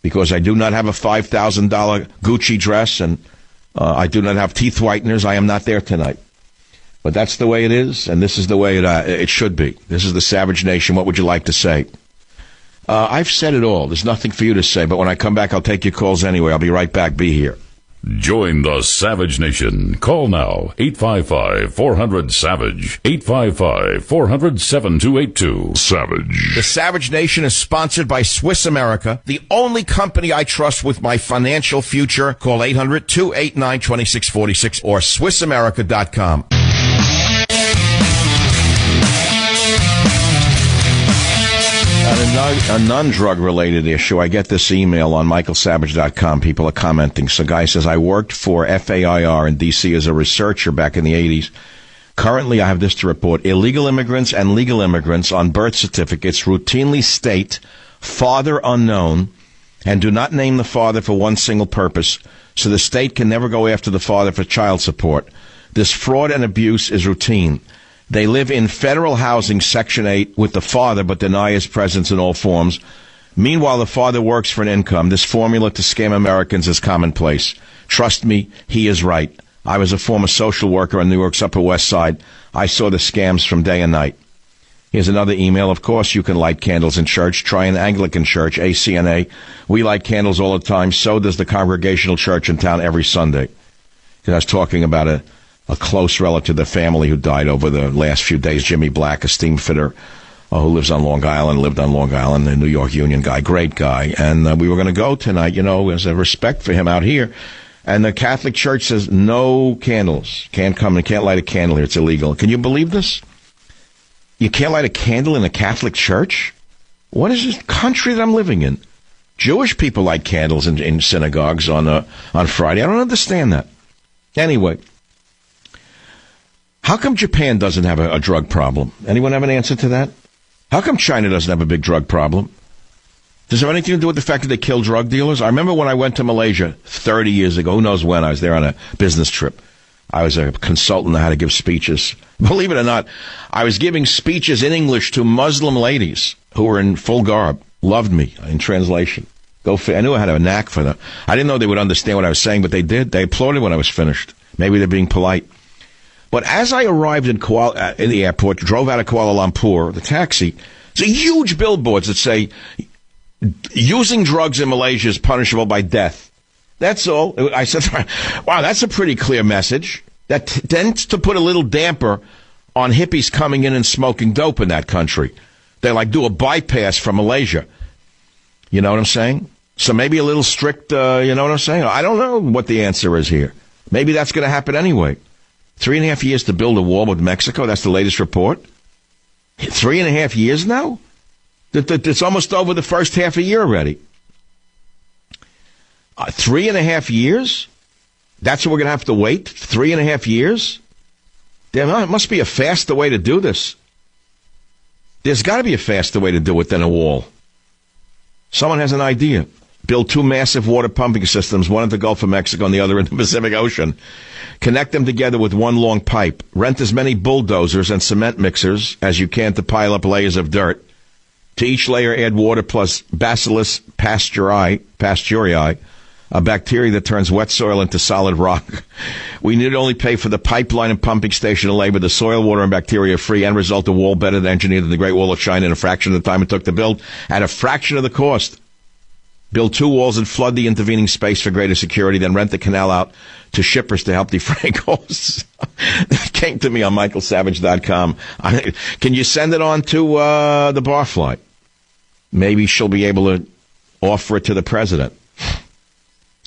because I do not have a $5,000 Gucci dress and I do not have teeth whiteners. I am not there tonight. But that's the way it is, and this is the way it should be. This is the Savage Nation. What would you like to say? I've said it all. There's nothing for you to say, but when I come back, I'll take your calls anyway. I'll be right back. Be here. Join the Savage Nation. Call now, 855-400-SAVAGE, 855-400-7282. Savage. The Savage Nation is sponsored by Swiss America, the only company I trust with my financial future. Call 800-289-2646 or SwissAmerica.com. A non-drug related issue. I get this email on michaelsavage.com. People are commenting. So guy says, I worked for FAIR in D.C. as a researcher back in the 80s. Currently, I have this to report. Illegal immigrants and legal immigrants on birth certificates routinely state father unknown and do not name the father for one single purpose, so the state can never go after the father for child support. This fraud and abuse is routine. They live in federal housing, Section 8, with the father, but deny his presence in all forms. Meanwhile, the father works for an income. This formula to scam Americans is commonplace. Trust me, he is right. I was a former social worker on New York's Upper West Side. I saw the scams from day and night. Here's another email. Of course, you can light candles in church. Try an Anglican church, ACNA. We light candles all the time. So does the Congregational Church in town every Sunday. I was talking about a close relative to the family who died over the last few days, Jimmy Black, a steam fitter who lives on Long Island, lived on Long Island, a New York Union guy, great guy. And we were going to go tonight, as a respect for him out here. And the Catholic Church says no candles. Can't come and can't light a candle here. It's illegal. Can you believe this? You can't light a candle in a Catholic church? What is this country that I'm living in? Jewish people light candles in synagogues on Friday. I don't understand that. Anyway, how come Japan doesn't have a drug problem? Anyone have an answer to that? How come China doesn't have a big drug problem? Does it have anything to do with the fact that they kill drug dealers? I remember when I went to Malaysia 30 years ago. Who knows when? I was there on a business trip. I was a consultant on how to give speeches. Believe it or not, I was giving speeches in English to Muslim ladies who were in full garb. Loved me in translation. I knew I had a knack for them. I didn't know they would understand what I was saying, but they did. They applauded when I was finished. Maybe they're being polite. But as I arrived in the airport, drove out of Kuala Lumpur, the taxi, there's huge billboards that say, using drugs in Malaysia is punishable by death. That's all. I said, wow, that's a pretty clear message. That tends to put a little damper on hippies coming in and smoking dope in that country. They do a bypass from Malaysia. You know what I'm saying? So maybe a little strict, you know what I'm saying? I don't know what the answer is here. Maybe that's going to happen anyway. 3.5 years to build a wall with Mexico. That's the latest report. 3.5 years now? It's almost over the first half a year already. 3.5 years? That's what we're going to have to wait? 3.5 years? There must be a faster way to do this. There's got to be a faster way to do it than a wall. Someone has an idea. Build 2 massive water pumping systems, one in the Gulf of Mexico and the other in the Pacific Ocean. Connect them together with one long pipe. Rent as many bulldozers and cement mixers as you can to pile up layers of dirt. To each layer, add water plus Bacillus pasteurii, a bacteria that turns wet soil into solid rock. We need only pay for the pipeline and pumping station and labor. The soil, water, and bacteria are free. End result, a wall better engineered than the Great Wall of China in a fraction of the time it took to build at a fraction of the cost. Build 2 walls and flood the intervening space for greater security, then rent the canal out to shippers to help defray costs. That came to me on michaelsavage.com. Can you send it on to the Barfly? Maybe she'll be able to offer it to the president.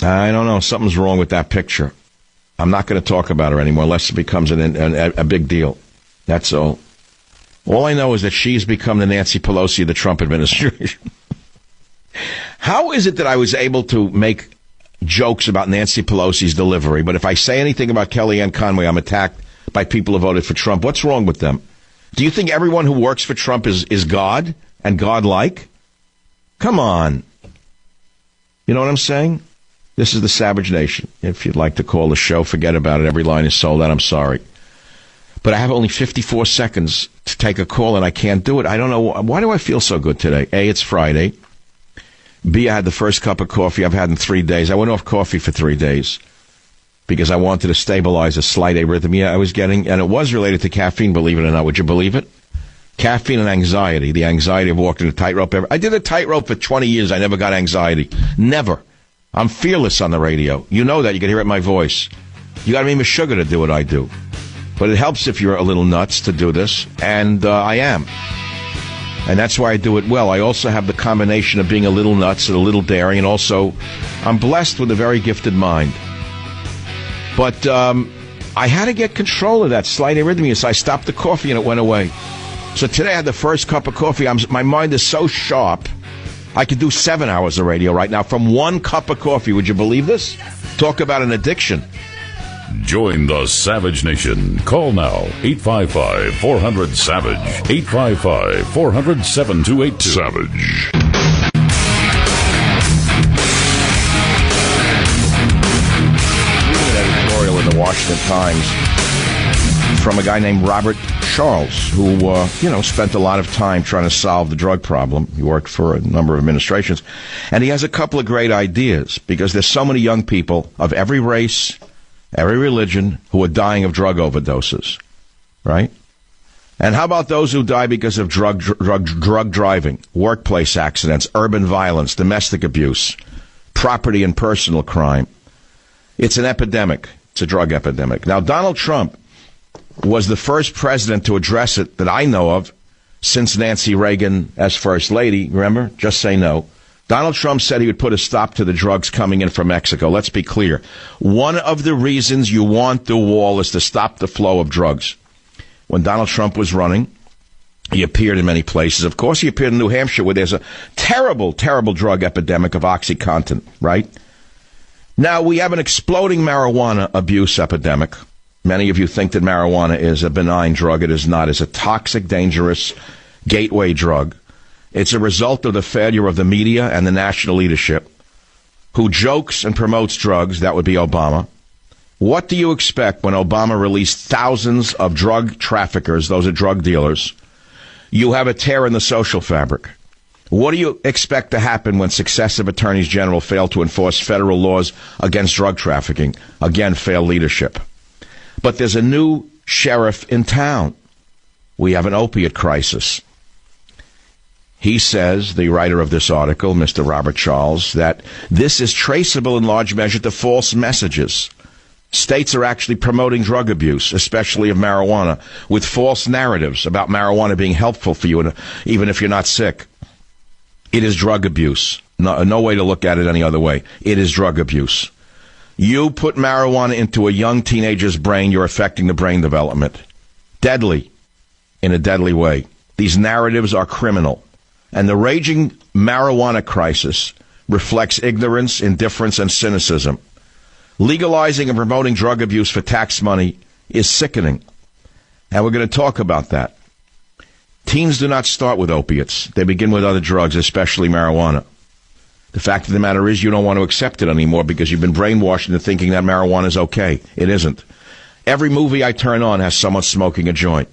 I don't know. Something's wrong with that picture. I'm not going to talk about her anymore unless it becomes a big deal. That's all. All I know is that she's become the Nancy Pelosi of the Trump administration. How is it that I was able to make jokes about Nancy Pelosi's delivery, but if I say anything about Kellyanne Conway, I'm attacked by people who voted for Trump? What's wrong with them? Do you think everyone who works for Trump is God and God-like? Come on. You know what I'm saying? This is the Savage Nation. If you'd like to call the show, forget about it. Every line is sold out. I'm sorry. But I have only 54 seconds to take a call, and I can't do it. I don't know. Why do I feel so good today? A, it's Friday. B, I had the first cup of coffee I've had in 3 days. I went off coffee for 3 days because I wanted to stabilize a slight arrhythmia I was getting, and it was related to caffeine, believe it or not. Would you believe it? Caffeine and anxiety, the anxiety of walking a tightrope. I did a tightrope for 20 years. I never got anxiety. Never. I'm fearless on the radio. You know that. You can hear it in my voice. You got to be a sugar to do what I do. But it helps if you're a little nuts to do this, and I am. And that's why I do it well. I also have the combination of being a little nuts and a little daring, and also I'm blessed with a very gifted mind. But I had to get control of that slight arrhythmia, so I stopped the coffee and it went away. So today I had the first cup of coffee. My mind is so sharp, I could do 7 hours of radio right now from 1 cup of coffee. Would you believe this? Talk about an addiction. Join the Savage Nation. Call now, 855-400-SAVAGE. 855-400-7282. Savage. Reading an editorial in the Washington Times from a guy named Robert Charles, who, spent a lot of time trying to solve the drug problem. He worked for a number of administrations. And he has a couple of great ideas, because there's so many young people of every race, every religion, who are dying of drug overdoses, right? And how about those who die because of drug driving, workplace accidents, urban violence, domestic abuse, property and personal crime? It's an epidemic. It's a drug epidemic. Now, Donald Trump was the first president to address it that I know of since Nancy Reagan as First Lady. Remember? Just say no. Donald Trump said he would put a stop to the drugs coming in from Mexico. Let's be clear. One of the reasons you want the wall is to stop the flow of drugs. When Donald Trump was running, he appeared in many places. Of course, he appeared in New Hampshire, where there's a terrible, terrible drug epidemic of OxyContin, right? Now, we have an exploding marijuana abuse epidemic. Many of you think that marijuana is a benign drug. It is not. It's a toxic, dangerous gateway drug. It's a result of the failure of the media and the national leadership, who jokes and promotes drugs. That would be Obama. What do you expect when Obama released thousands of drug traffickers? Those are drug dealers. You have a tear in the social fabric. What do you expect to happen when successive attorneys general fail to enforce federal laws against drug trafficking? Again, failed leadership. But there's a new sheriff in town. We have an opiate crisis. He says, the writer of this article, Mr. Robert Charles, that this is traceable in large measure to false messages. States are actually promoting drug abuse, especially of marijuana, with false narratives about marijuana being helpful for you, even if you're not sick. It is drug abuse. No way to look at it any other way. It is drug abuse. You put marijuana into a young teenager's brain, you're affecting the brain development. Deadly, in a deadly way. These narratives are criminal. And the raging marijuana crisis reflects ignorance, indifference, and cynicism. Legalizing and promoting drug abuse for tax money is sickening. And we're going to talk about that. Teens do not start with opiates. They begin with other drugs, especially marijuana. The fact of the matter is you don't want to accept it anymore because you've been brainwashed into thinking that marijuana is okay. It isn't. Every movie I turn on has someone smoking a joint.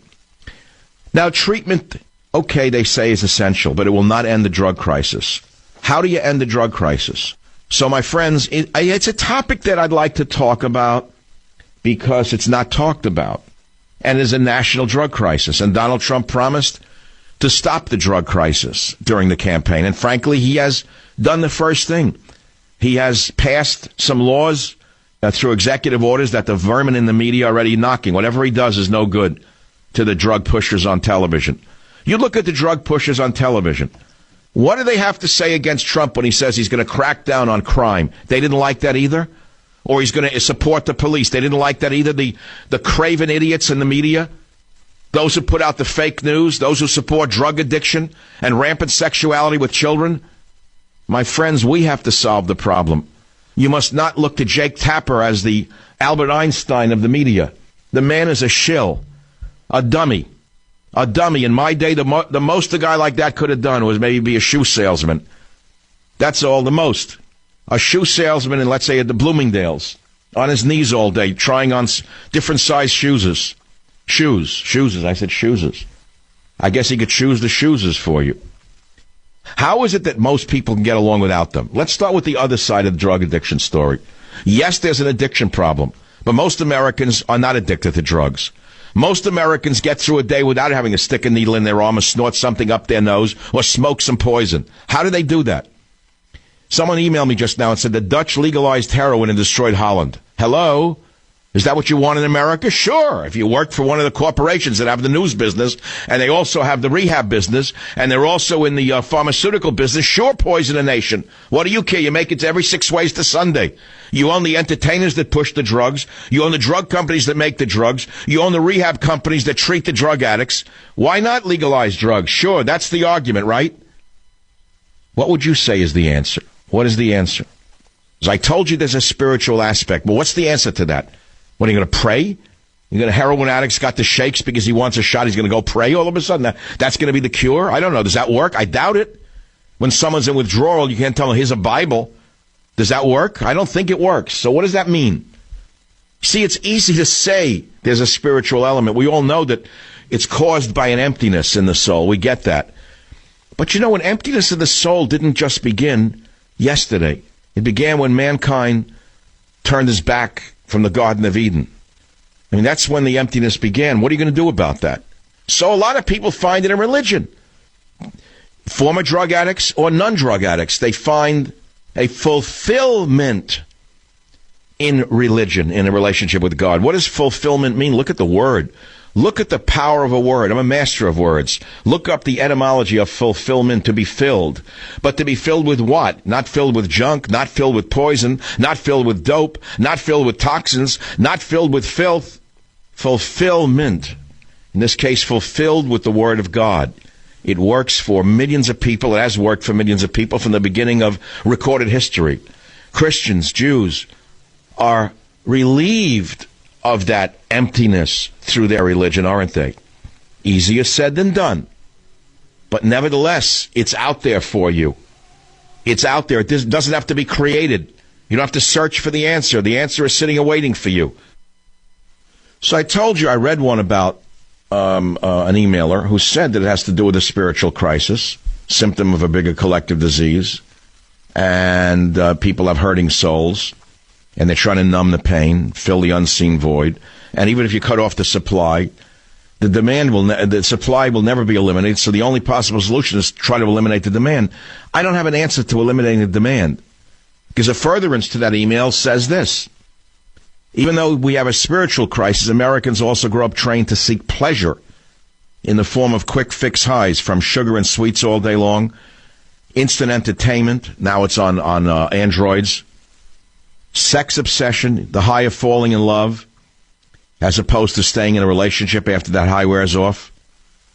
Now, treatment, okay, they say is essential, but it will not end the drug crisis. How do you end the drug crisis? So, my friends, it's a topic that I'd like to talk about because it's not talked about. And there's a national drug crisis. And Donald Trump promised to stop the drug crisis during the campaign. And frankly, he has done the first thing. He has passed some laws through executive orders that the vermin in the media are already knocking. Whatever he does is no good to the drug pushers on television. You look at the drug pushers on television. What do they have to say against Trump when he says he's going to crack down on crime? They didn't like that either? Or he's going to support the police. They didn't like that either? The craven idiots in the media? Those who put out the fake news? Those who support drug addiction and rampant sexuality with children? My friends, we have to solve the problem. You must not look to Jake Tapper as the Albert Einstein of the media. The man is a shill, a dummy. A dummy. In my day, the most a guy like that could have done was maybe be a shoe salesman. That's all, the most. a shoe salesman in, let's say, at the Bloomingdale's, on his knees all day, trying on different size shoes. Shoes. I said shoes. I guess he could choose the shoes for you. How is it that most people can get along without them? Let's start with the other side of the drug addiction story. Yes, there's an addiction problem, but most Americans are not addicted to drugs. Most Americans get through a day without having to stick a needle in their arm or snort something up their nose or smoke some poison. How do they do that? Someone emailed me just now and said the Dutch legalized heroin and destroyed Holland. Hello? Is that what you want in America? Sure. If you work for one of the corporations that have the news business, and they also have the rehab business, and they're also in the pharmaceutical business, sure, poison a nation. What do you care? You make it every 6 ways to Sunday. You own the entertainers that push the drugs. You own the drug companies that make the drugs. You own the rehab companies that treat the drug addicts. Why not legalize drugs? Sure, that's the argument, right? What would you say is the answer? What is the answer? As I told you, there's a spiritual aspect. Well, what's the answer to that? What, are you going to pray? You're going to heroin addict's got the shakes because he wants a shot. He's going to go pray all of a sudden. That's going to be the cure? I don't know. Does that work? I doubt it. When someone's in withdrawal, you can't tell them, here's a Bible. Does that work? I don't think it works. So what does that mean? See, it's easy to say there's a spiritual element. We all know that it's caused by an emptiness in the soul. We get that. But you know, an emptiness in the soul didn't just begin yesterday. It began when mankind turned his back from the Garden of Eden. I mean, that's when the emptiness began. What are you going to do about that? So a lot of people find it in religion. Former drug addicts or non-drug addicts, they find a fulfillment in religion, in a relationship with God. What does fulfillment mean? Look at the word. Look at the power of a word. I'm a master of words. Look up the etymology of fulfillment, to be filled. But to be filled with what? Not filled with junk, not filled with poison, not filled with dope, not filled with toxins, not filled with filth. Fulfillment. In this case, fulfilled with the Word of God. It works for millions of people. It has worked for millions of people from the beginning of recorded history. Christians, Jews, are relieved of that emptiness through their religion, aren't they? Easier said than done. But nevertheless, it's out there for you. It's out there. It doesn't have to be created. You don't have to search for the answer. The answer is sitting and waiting for you. So I told you, I read one about an emailer who said that it has to do with a spiritual crisis, symptom of a bigger collective disease, and people have hurting souls. And they're trying to numb the pain, fill the unseen void. And even if you cut off the supply, the supply will never be eliminated. So the only possible solution is to try to eliminate the demand. I don't have an answer to eliminating the demand, because a furtherance to that email says this: even though we have a spiritual crisis, Americans also grow up trained to seek pleasure in the form of quick fix highs from sugar and sweets all day long, instant entertainment. Now it's on Androids. Sex obsession, the high of falling in love, as opposed to staying in a relationship after that high wears off.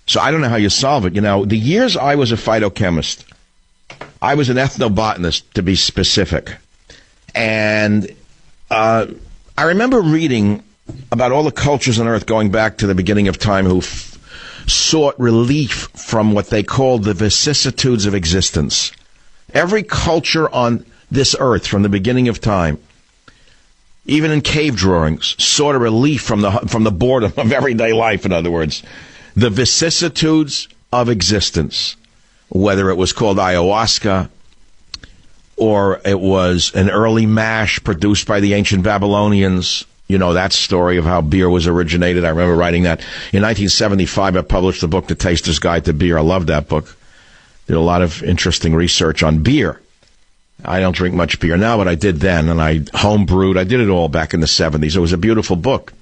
So I don't know how you solve it. You know, the years I was a phytochemist, I was an ethnobotanist, to be specific. And I remember reading about all the cultures on Earth going back to the beginning of time who sought relief from what they called the vicissitudes of existence. Every culture on this earth from the beginning of time, even in cave drawings, sought a relief from the boredom of everyday life. In other words, the vicissitudes of existence, whether it was called ayahuasca or it was an early mash produced by the ancient Babylonians. You know that story of how beer was originated. I remember writing that. In 1975, I published the book, The Taster's Guide to Beer. I loved that book. Did a lot of interesting research on beer. I don't drink much beer now, but I did then, and I home brewed. I did it all back in the 70s. It was a beautiful book.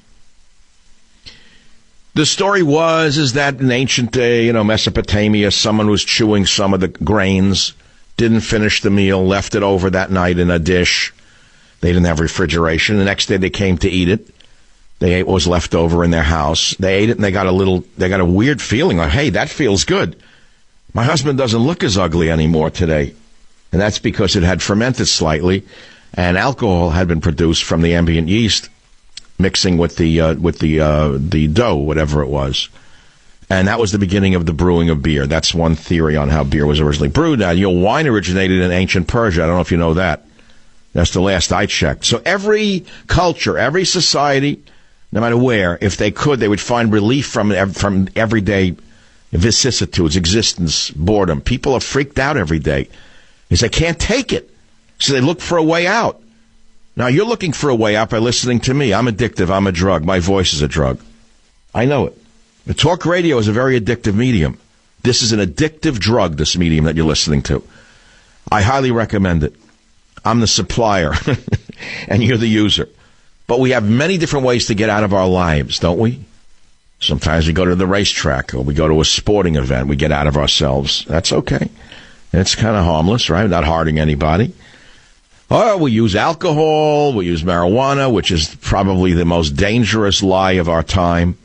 The story is that in ancient day, Mesopotamia, someone was chewing some of the grains, didn't finish the meal, left it over that night in a dish. They didn't have refrigeration. The next day they came to eat it. They ate what was left over in their house. They ate it, and they got a weird feeling like, hey, that feels good. My husband doesn't look as ugly anymore today. And that's because it had fermented slightly, and alcohol had been produced from the ambient yeast, mixing with the dough, whatever it was. And that was the beginning of the brewing of beer. That's one theory on how beer was originally brewed. Now, wine originated in ancient Persia. I don't know if you know that. That's the last I checked. So every culture, every society, no matter where, if they could, they would find relief from everyday vicissitudes, existence, boredom. People are freaked out every day because they can't take it. So they look for a way out. Now, you're looking for a way out by listening to me. I'm addictive. I'm a drug. My voice is a drug. I know it. The talk radio is a very addictive medium. This is an addictive drug, this medium that you're listening to. I highly recommend it. I'm the supplier, and you're the user. But we have many different ways to get out of our lives, don't we? Sometimes we go to the racetrack, or we go to a sporting event. We get out of ourselves. That's okay. It's kind of harmless, right? Not hurting anybody. Or we use alcohol, we use marijuana, which is probably the most dangerous lie of our time.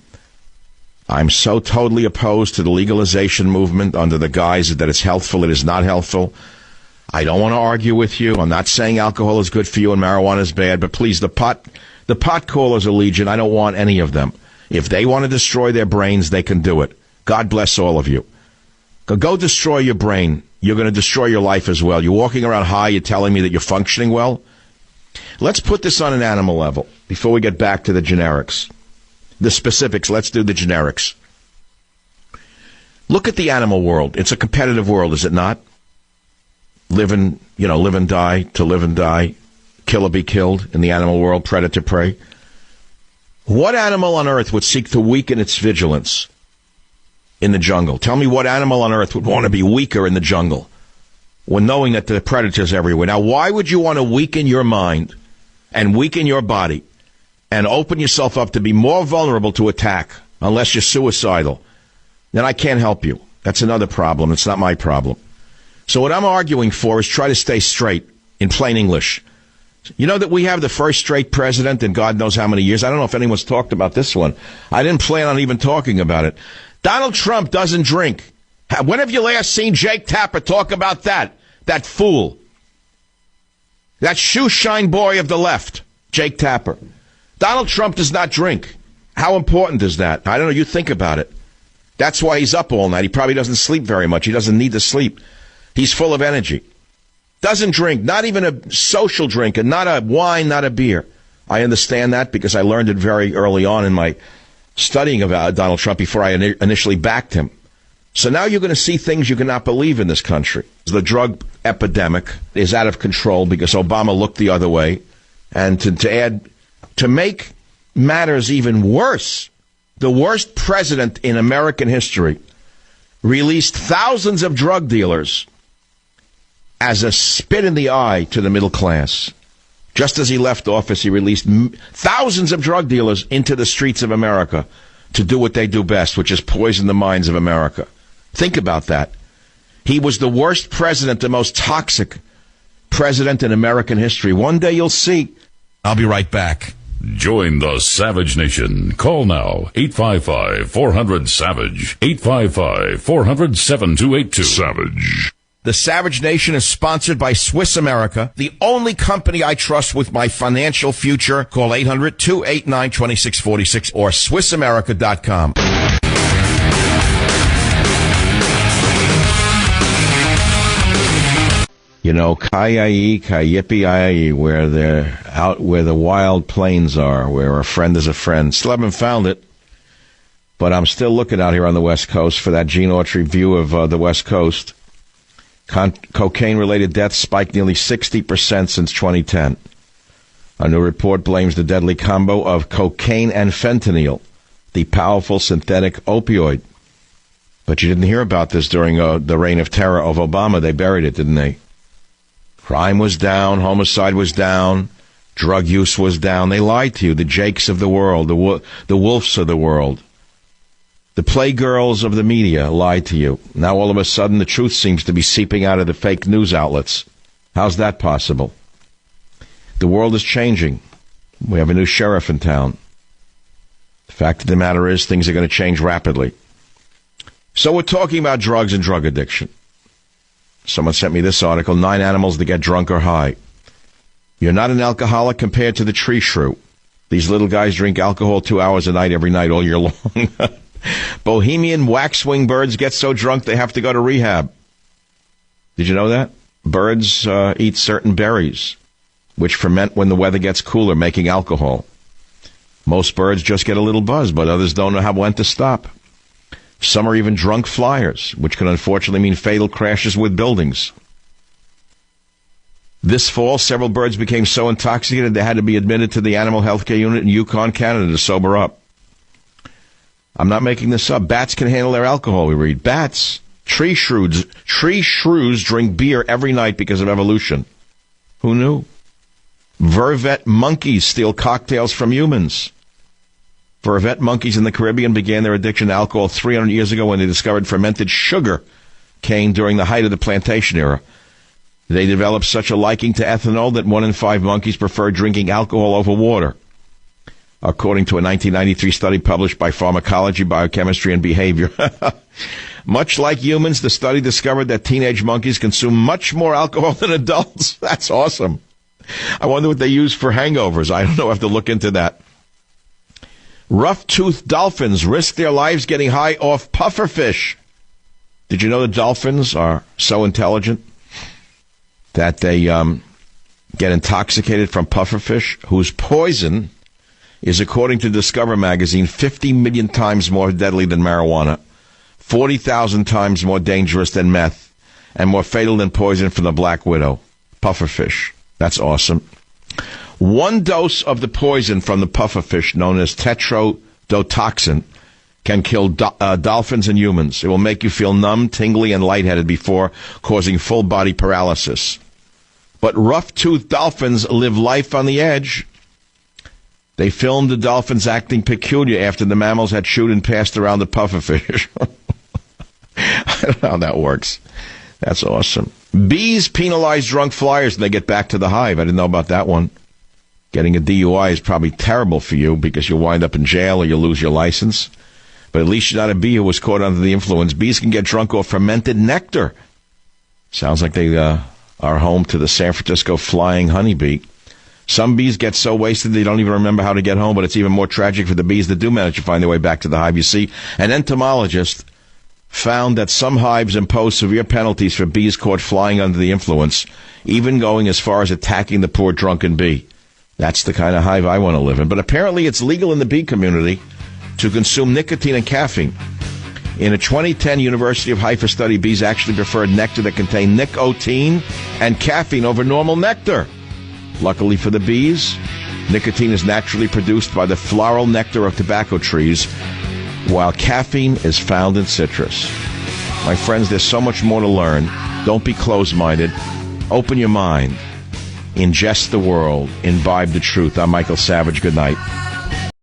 I'm so totally opposed to the legalization movement under the guise that it's healthful. It is not healthful. I don't want to argue with you. I'm not saying alcohol is good for you and marijuana is bad, but please, the pot callers are legion. I don't want any of them. If they want to destroy their brains, they can do it. God bless all of you. Go destroy your brain. You're going to destroy your life as well. You're walking around high. You're telling me that you're functioning well. Let's put this on an animal level before we get back to the generics. The specifics. Let's do the generics. Look at the animal world. It's a competitive world, is it not? Live and die, to live and die, kill or be killed in the animal world, predator prey. What animal on earth would seek to weaken its vigilance in the jungle? Tell me what animal on earth would want to be weaker in the jungle when knowing that there are predators everywhere. Now, why would you want to weaken your mind and weaken your body and open yourself up to be more vulnerable to attack unless you're suicidal? Then I can't help you. That's another problem. It's not my problem. So what I'm arguing for is try to stay straight, in plain English. You know that we have the first straight president in God knows how many years. I don't know if anyone's talked about this one. I didn't plan on even talking about it. Donald Trump doesn't drink. When have you last seen Jake Tapper talk about that? That fool. That shoe shine boy of the left, Jake Tapper. Donald Trump does not drink. How important is that? I don't know. You think about it. That's why he's up all night. He probably doesn't sleep very much. He doesn't need to sleep. He's full of energy. Doesn't drink, not even a social drink, and not a wine, not a beer. I understand that because I learned it very early on in my studying about Donald Trump before I initially backed him. So now you're going to see things you cannot believe in this country. The drug epidemic is out of control because Obama looked the other way. And to make matters even worse, the worst president in American history released thousands of drug dealers as a spit in the eye to the middle class. Just as he left office, he released thousands of drug dealers into the streets of America to do what they do best, which is poison the minds of America. Think about that. He was the worst president, the most toxic president in American history. One day you'll see. I'll be right back. Join the Savage Nation. Call now, 855-400-SAVAGE, 855-400-7282. Savage. The Savage Nation is sponsored by Swiss America, the only company I trust with my financial future. Call 800-289-2646 or SwissAmerica.com. You know, Kayipi, where they're out where the wild plains are, where a friend is a friend. Still haven't found it, but I'm still looking out here on the West Coast for that Gene Autry view of the West Coast. Cocaine-related deaths spiked nearly 60% since 2010. A new report blames the deadly combo of cocaine and fentanyl, the powerful synthetic opioid. But you didn't hear about this during the reign of terror of Obama. They buried it, didn't they? Crime was down, homicide was down, drug use was down. They lied to you, the Jakes of the world, the Wolves of the world. The playgirls of the media lied to you. Now all of a sudden the truth seems to be seeping out of the fake news outlets. How's that possible? The world is changing. We have a new sheriff in town. The fact of the matter is things are going to change rapidly. So we're talking about drugs and drug addiction. Someone sent me this article, 9 animals that get drunk or high. You're not an alcoholic compared to the tree shrew. These little guys drink alcohol 2 hours a night every night all year long. Bohemian waxwing birds get so drunk they have to go to rehab. Did you know that? Birds eat certain berries. which ferment when the weather gets cooler, making alcohol. Most birds just get a little buzz, but others don't know when to stop. Some are even drunk flyers, which can unfortunately mean fatal crashes with buildings. This fall, several birds became so intoxicated they had to be admitted to the animal health care unit in Yukon, Canada to sober up. I'm not making this up. Bats can handle their alcohol, we read. Bats. Tree shrews drink beer every night because of evolution. Who knew? Vervet monkeys steal cocktails from humans. Vervet monkeys in the Caribbean began their addiction to alcohol 300 years ago when they discovered fermented sugar cane during the height of the plantation era. They developed such a liking to ethanol that 1 in 5 monkeys preferred drinking alcohol over water, according to a 1993 study published by Pharmacology, Biochemistry, and Behavior. Much like humans, the study discovered that teenage monkeys consume much more alcohol than adults. That's awesome. I wonder what they use for hangovers. I don't know. I have to look into that. Rough-toothed dolphins risk their lives getting high off pufferfish. Did you know that dolphins are so intelligent that they get intoxicated from pufferfish, whose poison is, according to Discover magazine, 50 million times more deadly than marijuana, 40,000 times more dangerous than meth, and more fatal than poison from the black widow? Pufferfish. That's awesome. 1 dose of the poison from the pufferfish, known as tetrodotoxin, can kill dolphins and humans. It will make you feel numb, tingly, and lightheaded before causing full-body paralysis. But rough-toothed dolphins live life on the edge. They filmed the dolphins acting peculiar after the mammals had chewed and passed around the pufferfish. I don't know how that works. That's awesome. Bees penalize drunk flyers when they get back to the hive. I didn't know about that one. Getting a DUI is probably terrible for you because you'll wind up in jail or you'll lose your license. But at least you're not a bee who was caught under the influence. Bees can get drunk off fermented nectar. Sounds like they are home to the San Francisco flying honeybee. Some bees get so wasted they don't even remember how to get home, but it's even more tragic for the bees that do manage to find their way back to the hive. You see, an entomologist found that some hives impose severe penalties for bees caught flying under the influence, even going as far as attacking the poor drunken bee. That's the kind of hive I want to live in. But apparently it's legal in the bee community to consume nicotine and caffeine. In a 2010 University of Haifa study, bees actually preferred nectar that contained nicotine and caffeine over normal nectar. Luckily for the bees, nicotine is naturally produced by the floral nectar of tobacco trees, while caffeine is found in citrus. My friends, there's so much more to learn. Don't be closed-minded. Open your mind. Ingest the world. Imbibe the truth. I'm Michael Savage. Good night.